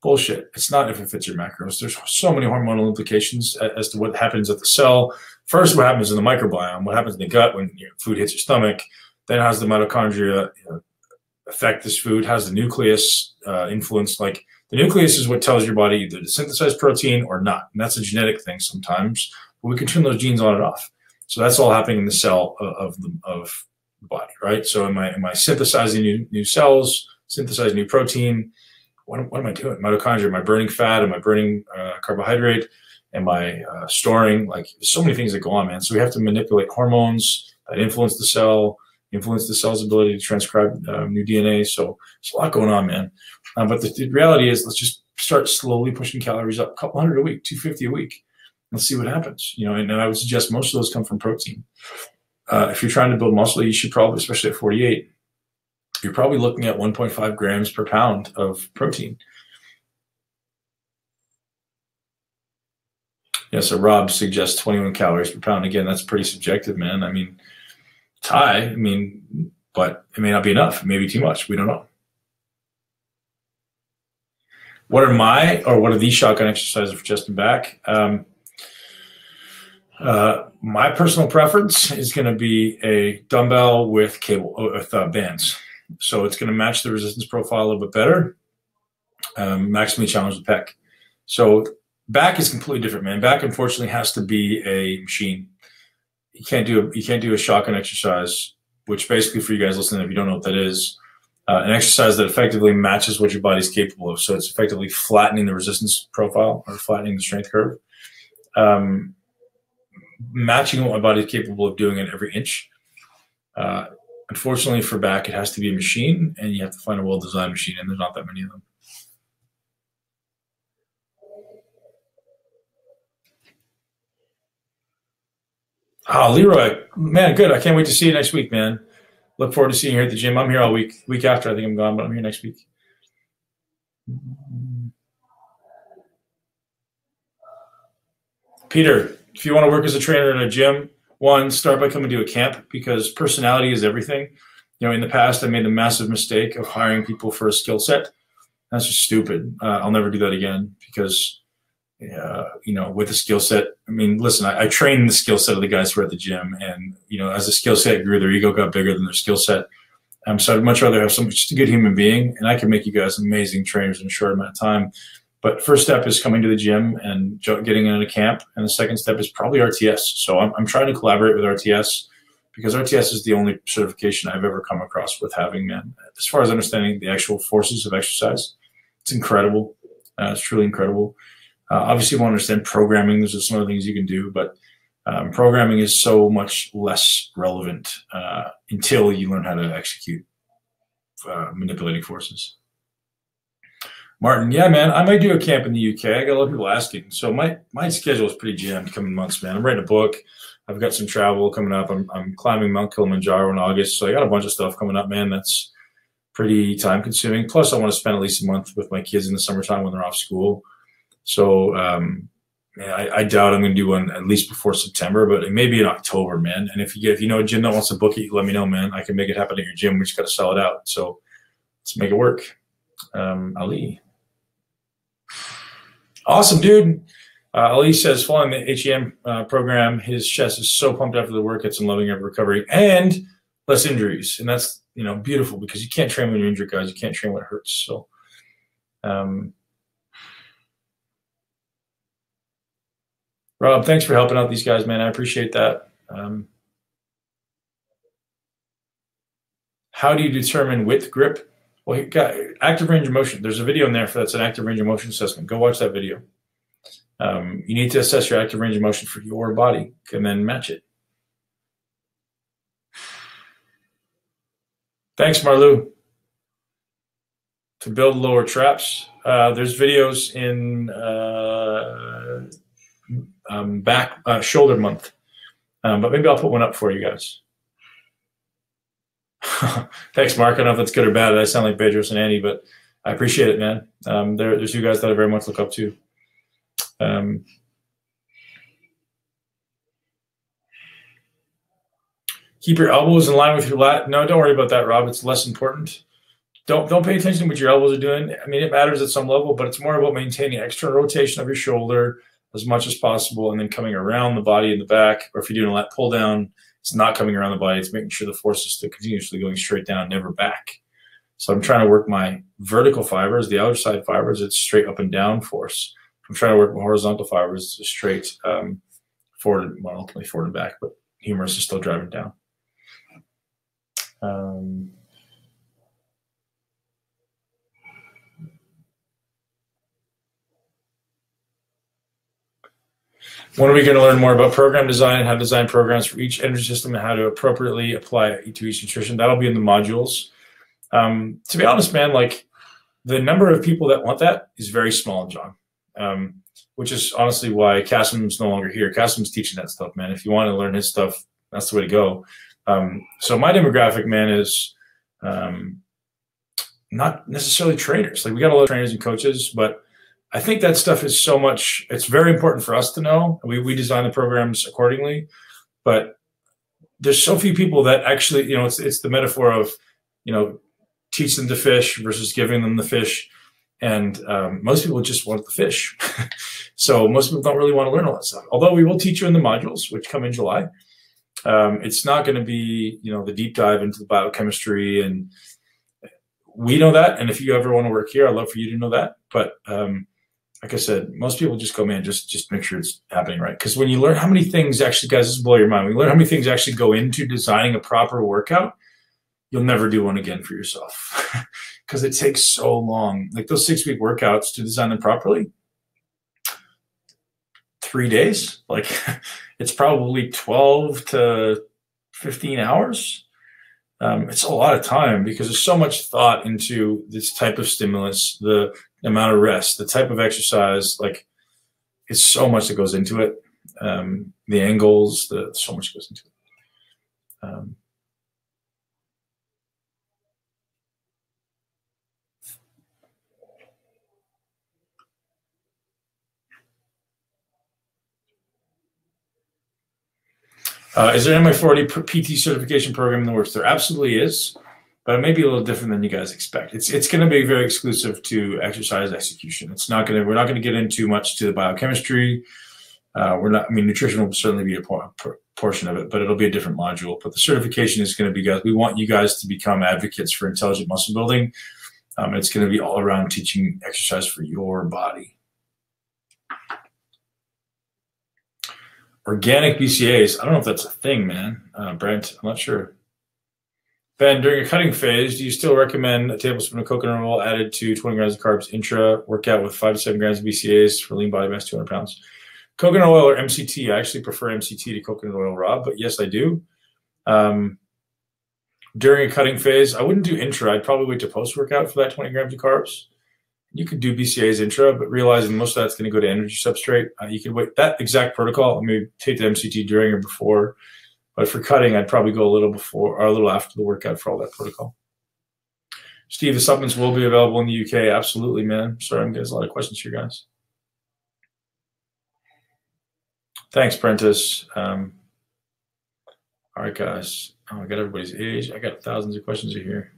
Bullshit. It's not if it fits your macros. There's so many hormonal implications as to what happens at the cell. First, what happens in the microbiome, what happens in the gut when food hits your stomach, then how's the mitochondria affect this food, how's the nucleus influence. Like the nucleus is what tells your body either to synthesize protein or not. And that's a genetic thing sometimes, but we can turn those genes on and off. So that's all happening in the cell of the body, right? So am I synthesizing new cells, synthesizing new protein? What am I doing? Mitochondria, am I burning fat? Am I burning carbohydrate? Am I storing? Like, there's so many things that go on, man. So we have to manipulate hormones that influence the cell, influence the cell's ability to transcribe new DNA. So there's a lot going on, man. But the reality is, let's just start slowly pushing calories up, a couple hundred a week, 250 a week. Let's see what happens. And I would suggest most of those come from protein. If you're trying to build muscle, you should probably, especially at 48, you're probably looking at 1.5 grams per pound of protein. Yeah, so Rob suggests 21 calories per pound. Again, that's pretty subjective, man. I mean, it's high, but it may not be enough. It may be too much. We don't know. What are these shotgun exercises for chest and back? My personal preference is going to be a dumbbell with bands. So it's going to match the resistance profile a little bit better, maximally challenge the pec. So back is completely different, man. Back, unfortunately, has to be a machine. You can't do a shotgun exercise, which basically, for you guys listening, if you don't know what that is, an exercise that effectively matches what your body's capable of. So it's effectively flattening the resistance profile or flattening the strength curve, matching what my body's capable of doing at every inch. Unfortunately, for back, it has to be a machine, and you have to find a well-designed machine, and there's not that many of them. Oh, Leroy, man, good. I can't wait to see you next week, man. Look forward to seeing you here at the gym. I'm here all week. Week after, I think I'm gone, but I'm here next week. Peter, if you want to work as a trainer at a gym, one, start by coming to a camp, because personality is everything. In the past, I made the massive mistake of hiring people for a skill set. That's just stupid. I'll never do that again, because with the skill set, listen, I trained the skill set of the guys who are at the gym, and, as the skill set grew, their ego got bigger than their skill set. So I'd much rather have just a good human being, and I can make you guys amazing trainers in a short amount of time. But first step is coming to the gym and getting in a camp. And the second step is probably RTS. So I'm trying to collaborate with RTS, because RTS is the only certification I've ever come across with having, man. As far as understanding the actual forces of exercise, it's incredible. It's truly incredible. Obviously, you want to understand programming. There's some other things you can do, but programming is so much less relevant until you learn how to execute manipulating forces. Martin, yeah, man, I might do a camp in the UK. I got a lot of people asking. So my schedule is pretty jammed coming months, man. I'm writing a book. I've got some travel coming up. I'm climbing Mount Kilimanjaro in August. So I got a bunch of stuff coming up, man. That's pretty time consuming. Plus, I want to spend at least a month with my kids in the summertime when they're off school. So I doubt I'm going to do one at least before September, but it may be in October, man. And if you know a gym that wants to book it, let me know, man. I can make it happen at your gym. We just got to sell it out. So let's make it work. Ali. Awesome, dude. Ali says, following the HEM program, his chest is so pumped after the workouts and loving every recovery and less injuries. And that's, beautiful, because you can't train when you're injured, guys. You can't train when it hurts. So, Rob, thanks for helping out these guys, man. I appreciate that. How do you determine width grip? Well, you got active range of motion. There's a video in there that's an active range of motion assessment. Go watch that video. You need to assess your active range of motion for your body and then match it. Thanks, Marlou. To build lower traps, there's videos in shoulder month, but maybe I'll put one up for you guys. Thanks, Mark. I don't know if that's good or bad. I sound like Bedros and Andy, but I appreciate it, man. There's two guys that I very much look up to. Keep your elbows in line with your lat. No, don't worry about that, Rob. It's less important. Don't pay attention to what your elbows are doing. I mean, it matters at some level, but it's more about maintaining external rotation of your shoulder as much as possible, and then coming around the body in the back. Or if you're doing a lat pull down, it's not coming around the body. It's making sure the force is still continuously going straight down, never back. So I'm trying to work my vertical fibers, the outer side fibers. It's straight up and down force. I'm trying to work my horizontal fibers straight forward, well, ultimately forward and back, but humerus is still driving down. When are we going to learn more about program design, how to design programs for each energy system, and how to appropriately apply it to each nutrition? That'll be in the modules. To be honest, man, like the number of people that want that is very small, John, which is honestly why Kasim's no longer here. Kasim's teaching that stuff, man. If you want to learn his stuff, that's the way to go. So my demographic, man, is not necessarily trainers. Like we got a lot of trainers and coaches, but I think that stuff is so much, it's very important for us to know. We design the programs accordingly, but there's so few people that actually, you know, it's the metaphor of, you know, teach them to fish versus giving them the fish. And most people just want the fish. So most people don't really want to learn all that stuff. Although we will teach you in the modules, which come in July. It's not going to be, you know, the deep dive into the biochemistry, and we know that. And if you ever want to work here, I'd love for you to know that. But like I said, most people just go, man, just make sure it's happening right. Because when you learn how many things actually, guys, this will blow your mind. When you learn how many things actually go into designing a proper workout, you'll never do one again for yourself because it takes so long. Like those 6-week workouts, to design them properly, 3 days, like it's probably 12 to 15 hours. It's a lot of time because there's so much thought into this type of stimulus, the amount of rest, the type of exercise. Like it's so much that goes into it. The angles, so much goes into it. Is there an MI40 PT certification program in the works? There absolutely is, but it may be a little different than you guys expect. It's going to be very exclusive to exercise execution. We're not going to get into much to the biochemistry. Nutrition will certainly be a portion of it, but it'll be a different module. But the certification is going to be, guys, we want you guys to become advocates for intelligent muscle building. It's going to be all around teaching exercise for your body. Organic BCAAs. I don't know if that's a thing, man. Brent, I'm not sure. Ben, during a cutting phase, do you still recommend a tablespoon of coconut oil added to 20 grams of carbs intra workout with 5 to 7 grams of BCAAs for lean body mass 200 pounds? Coconut oil or MCT? I actually prefer MCT to coconut oil, Rob, but yes, I do. During a cutting phase, I wouldn't do intra. I'd probably wait to post-workout for that 20 grams of carbs. You could do BCAAs intra, but realizing most of that's going to go to energy substrate, you could wait that exact protocol. Maybe take the MCT during or before. But for cutting, I'd probably go a little before or a little after the workout for all that protocol. Steve, the supplements will be available in the UK. Absolutely, man. Sorry, I'm getting a lot of questions here, guys. Thanks, Prentice. All right, guys. Oh, I got everybody's age. I got thousands of questions here.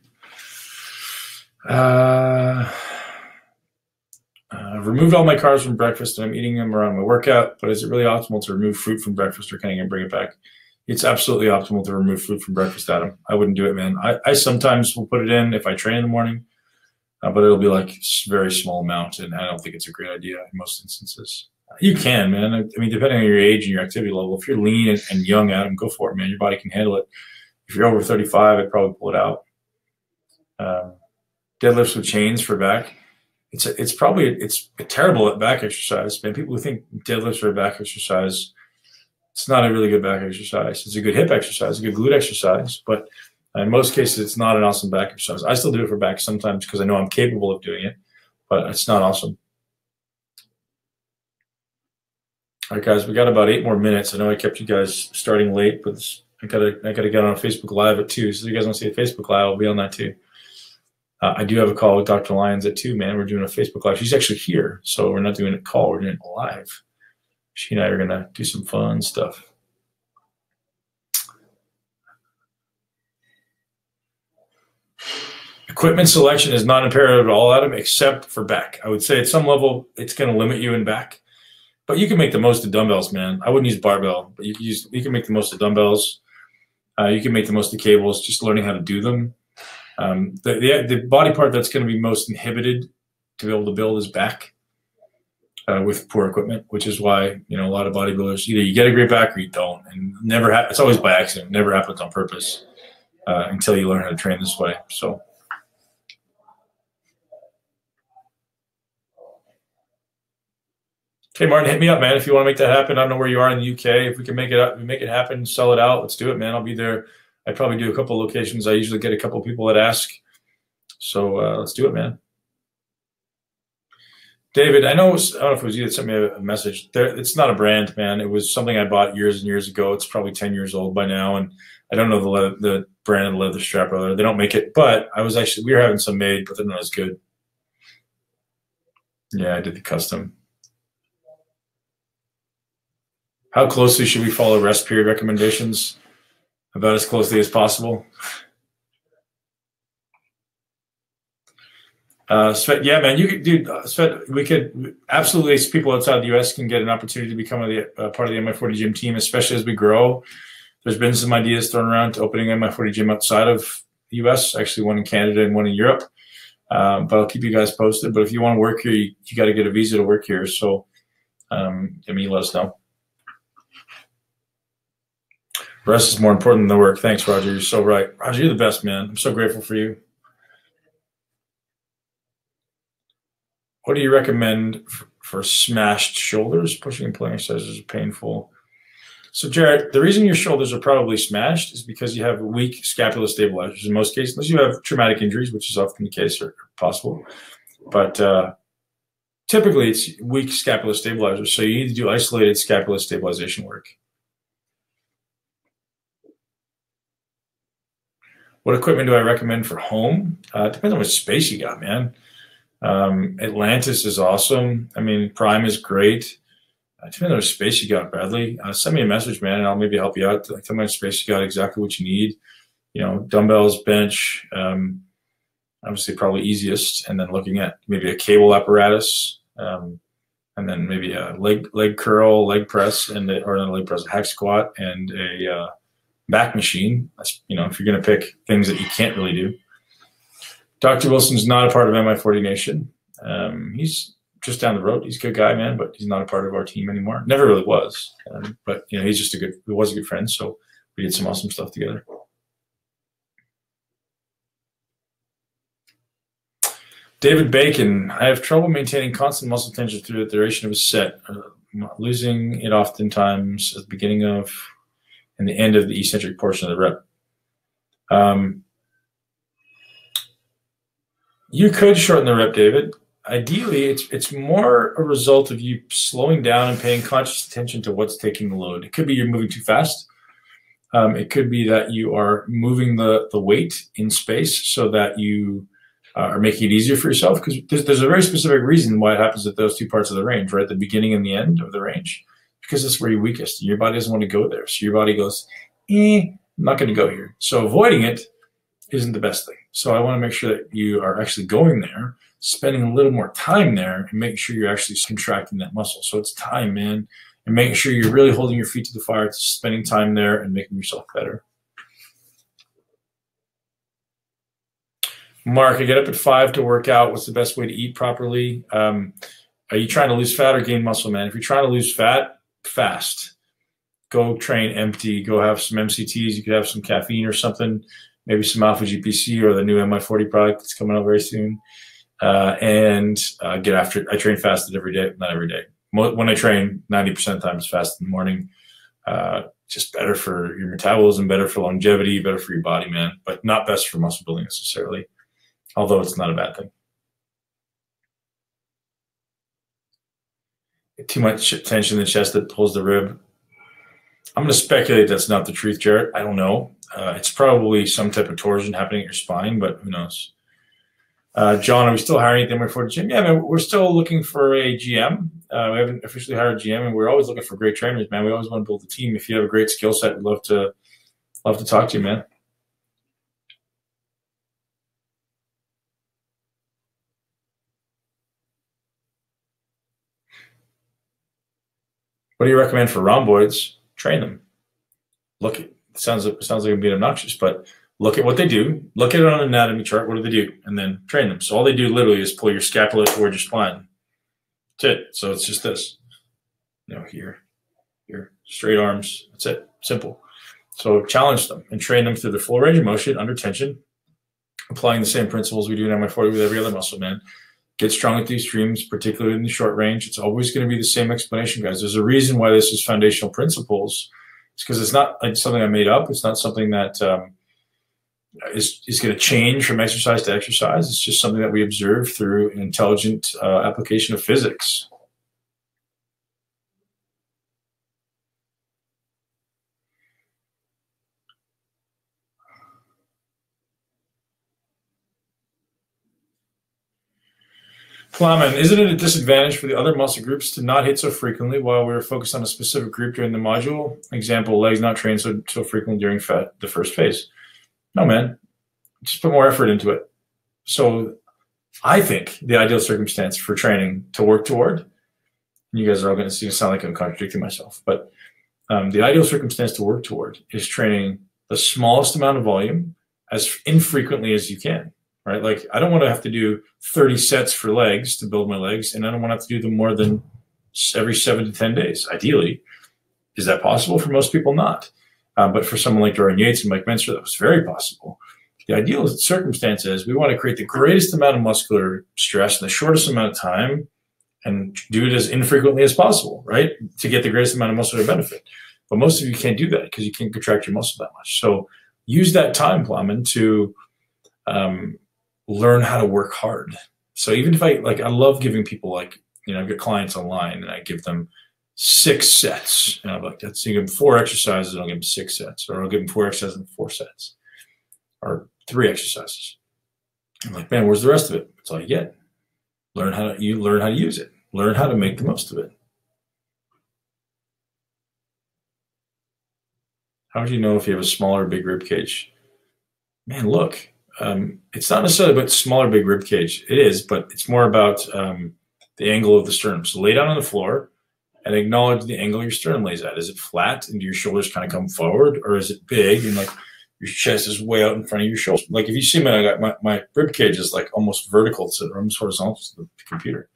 I've removed all my carbs from breakfast and I'm eating them around my workout, but is it really optimal to remove fruit from breakfast, or can I bring it back? It's absolutely optimal to remove fruit from breakfast, Adam. I wouldn't do it, man. I sometimes will put it in if I train in the morning, but it'll be like a very small amount, and I don't think it's a great idea in most instances. You can, man. I mean, depending on your age and your activity level, if you're lean and young, Adam, go for it, man. Your body can handle it. If you're over 35, I'd probably pull it out. Deadlifts with chains for back. It's a terrible at back exercise, man. People who think deadlifts are a back exercise, it's not a really good back exercise. It's a good hip exercise, a good glute exercise, but in most cases, it's not an awesome back exercise. I still do it for back sometimes because I know I'm capable of doing it, but it's not awesome. All right, guys, we got about 8 more minutes. I know I kept you guys starting late, but I gotta get on a Facebook Live at 2. So if you guys want to see a Facebook Live, I'll be on that too. I do have a call with Dr. Lyons at 2, man. We're doing a Facebook Live. She's actually here, so we're not doing a call. We're doing it live. She and I are gonna do some fun stuff. Equipment selection is not imperative at all, Adam, except for back. I would say at some level, it's going to limit you in back. But you can make the most of dumbbells, man. I wouldn't use barbell, but you can make the most of dumbbells. You can make the most of cables, just learning how to do them. The body part that's going to be most inhibited to be able to build is back with poor equipment, which is why, a lot of bodybuilders, either you get a great back or you don't. And it's always by accident. It never happens on purpose until you learn how to train this way. So. Okay, Martin, hit me up, man. If you want to make that happen, I don't know where you are in the UK. If we can make it happen, sell it out. Let's do it, man. I'll be there. I probably do a couple locations. I usually get a couple people that ask. So let's do it, man. David, I don't know if it was you that sent me a message. It's not a brand, man. It was something I bought years and years ago. It's probably 10 years old by now, and I don't know the brand of the leather strap. They don't make it, but we were having some made, but they're not as good. Yeah, I did the custom. How closely should we follow rest period recommendations? About as closely as possible. Svet, yeah, man, you could do Svet. We could absolutely. People outside the U.S. can get an opportunity to become part of the MI40 gym team, especially as we grow. There's been some ideas thrown around to opening MI40 gym outside of the U.S. Actually, one in Canada and one in Europe. But I'll keep you guys posted. But if you want to work here, you got to get a visa to work here. So, let us know. Rest is more important than the work. Thanks, Roger. You're so right. Roger, you're the best, man. I'm so grateful for you. What do you recommend for smashed shoulders? Pushing and pulling exercises are painful. So, Jared, the reason your shoulders are probably smashed is because you have weak scapula stabilizers in most cases, unless you have traumatic injuries, which is often the case or possible. But typically, it's weak scapula stabilizers. So you need to do isolated scapula stabilization work. What equipment do I recommend for home? Depends on how much space you got, man. Atlantis is awesome. I mean, Prime is great. Depends on how much space you got, Bradley. Send me a message, man, and I'll maybe help you out. Tell me how much space you got, exactly what you need. Dumbbells, bench, obviously probably easiest, and then looking at maybe a cable apparatus, and then maybe a leg curl, leg press, or not a leg press, a hack squat, and a back machine. That's, if you're going to pick things that you can't really do. Dr. Wilson's not a part of MI40 Nation. He's just down the road. He's a good guy, man, but he's not a part of our team anymore. Never really was. But he's just he was a good friend. So we did some awesome stuff together. David Bacon, I have trouble maintaining constant muscle tension through the duration of a set, losing it oftentimes at the beginning of and the end of the eccentric portion of the rep. You could shorten the rep, David. Ideally, it's more a result of you slowing down and paying conscious attention to what's taking the load. It could be you're moving too fast. It could be that you are moving the weight in space so that you are making it easier for yourself, because there's a very specific reason why it happens at those two parts of the range, right? The beginning and the end of the range. Because that's where you're weakest. Your body doesn't want to go there. So your body goes, I'm not going to go here. So avoiding it isn't the best thing. So I want to make sure that you are actually going there, spending a little more time there, and making sure you're actually contracting that muscle. So it's time, man. And making sure you're really holding your feet to the fire, spending time there and making yourself better. Mark, I get up at 5 to work out. What's the best way to eat properly? Are you trying to lose fat or gain muscle, man? If you're trying to lose fat, fast. Go train empty. Go have some MCTs. You could have some caffeine or something, maybe some alpha GPC or the new MI40 product that's coming out very soon. And get after it. I train fasted every day, not every day. When I train, 90% of the time it's fast in the morning. Just better for your metabolism, better for longevity, better for your body, man, but not best for muscle building necessarily, although it's not a bad thing. Too much tension in the chest that pulls the rib. I'm going to speculate that's not the truth, Jarrett. I don't know. It's probably some type of torsion happening at your spine, but who knows? John, are we still hiring at the MI40 gym? Yeah, man, we're still looking for a GM. We haven't officially hired a GM, and we're always looking for great trainers, man. We always want to build a team. If you have a great skill set, we'd love to talk to you, man. What do you recommend for rhomboids? Train them. Look, it sounds like I'm being obnoxious, but look at what they do. Look at it on an anatomy chart. What do they do? And then train them. So all they do literally is pull your scapula towards your spine. That's it. So it's just this. Here, straight arms. That's it. Simple. So challenge them and train them through the full range of motion under tension, applying the same principles we do in MI40 with every other muscle, man. Get strong at the extremes, particularly in the short range. It's always going to be the same explanation, guys. There's a reason why this is foundational principles. It's because it's not like something I made up. It's not something that is going to change from exercise to exercise. It's just something that we observe through an intelligent application of physics. Plowman, isn't it a disadvantage for the other muscle groups to not hit so frequently while we were focused on a specific group during the module? Example, legs not trained so frequently during the first phase. No, man. Just put more effort into it. So I think the ideal circumstance for training to work toward, you guys are all going to sound like I'm contradicting myself, but the ideal circumstance to work toward is training the smallest amount of volume as infrequently as you can. Right? Like, I don't want to have to do 30 sets for legs to build my legs, and I don't want to have to do them more than every 7 to 10 days, ideally. Is that possible? For most people, not. But for someone like Dorian Yates and Mike Menser, that was very possible. The ideal circumstance is we want to create the greatest amount of muscular stress in the shortest amount of time and do it as infrequently as possible, right? To get the greatest amount of muscular benefit. But most of you can't do that because you can't contract your muscle that much. So use that time, Plowman, to learn how to work hard. So even if I love giving people I've got clients online and I give them 6 sets. And I'm like, that's, you give them 4 exercises and I'll give them 6 sets, or I'll give them 4 exercises and 4 sets, or 3 exercises. I'm like, man, where's the rest of it? That's all you get. Learn how to use it. Learn how to make the most of it. How would you know if you have a smaller, big rib cage? Man, look. It's not necessarily about smaller, big rib cage. It is, but it's more about the angle of the sternum. So lay down on the floor and acknowledge the angle your sternum lays at. Is it flat and do your shoulders kind of come forward, or is it big and your chest is way out in front of your shoulders? Like if you see me, I got my rib cage is almost vertical to almost horizontal to the computer.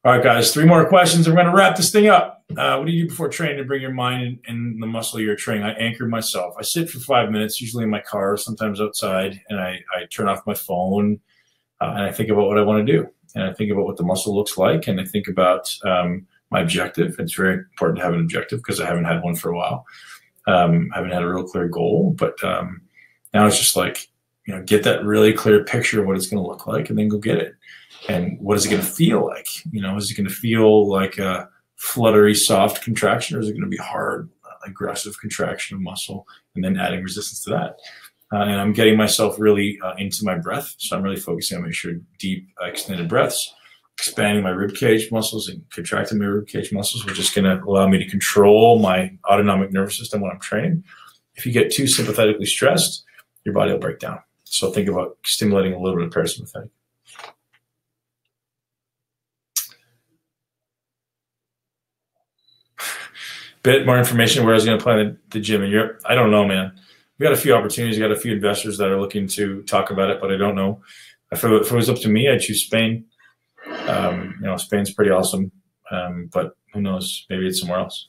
All right, guys, 3 more questions. We're going to wrap this thing up. What do you do before training to bring your mind in the muscle you're training? I anchor myself. I sit for 5 minutes, usually in my car, sometimes outside, and I turn off my phone, and I think about what I want to do. And I think about what the muscle looks like, and I think about my objective. It's very important to have an objective because I haven't had one for a while. Haven't had a real clear goal, but now it's just get that really clear picture of what it's going to look like and then go get it. And what is it going to feel like? Is it going to feel like a fluttery, soft contraction, or is it going to be hard, aggressive contraction of muscle, and then adding resistance to that? And I'm getting myself really into my breath. So I'm really focusing on making sure deep, extended breaths, expanding my rib cage muscles and contracting my rib cage muscles, which is going to allow me to control my autonomic nervous system when I'm training. If you get too sympathetically stressed, your body will break down. So think about stimulating a little bit of parasympathetic. Bit more information where I was going to plan the gym in Europe. I don't know, man. We got a few opportunities. We got a few investors that are looking to talk about it, but I don't know. If it was up to me, I'd choose Spain. Spain's pretty awesome, but who knows? Maybe it's somewhere else.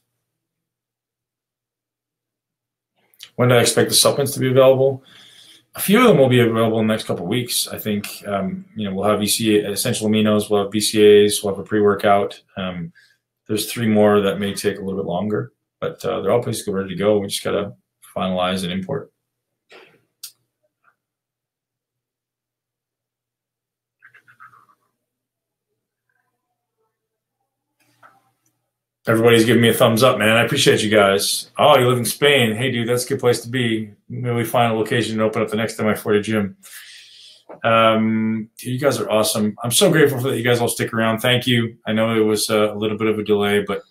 When do I expect the supplements to be available? A few of them will be available in the next couple of weeks. I think, we'll have essential aminos, we'll have BCAAs, we'll have a pre-workout. There's 3 more that may take a little bit longer, but they're all basically ready to go. We just got to finalize and import. Everybody's giving me a thumbs up, man. I appreciate you guys. Oh, you live in Spain. Hey, dude, that's a good place to be. Maybe we find a location and open up the next MI40 gym. You guys are awesome. I'm so grateful that you guys all stick around. Thank you. I know it was a little bit of a delay, but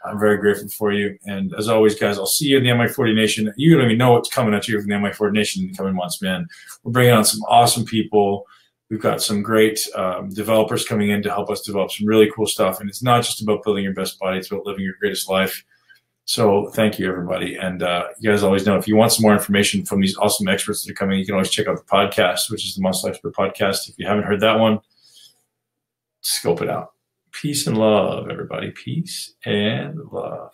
I'm very grateful for you. And as always, guys, I'll see you in the MI40 Nation. You don't even know what's coming at you from the MI40 Nation in the coming months, man. We're bringing on some awesome people. We've got some great developers coming in to help us develop some really cool stuff. And it's not just about building your best body. It's about living your greatest life. So thank you, everybody. And you guys always know if you want some more information from these awesome experts that are coming, you can always check out the podcast, which is the Muscle Expert Podcast. If you haven't heard that one, scope it out. Peace and love, everybody. Peace and love.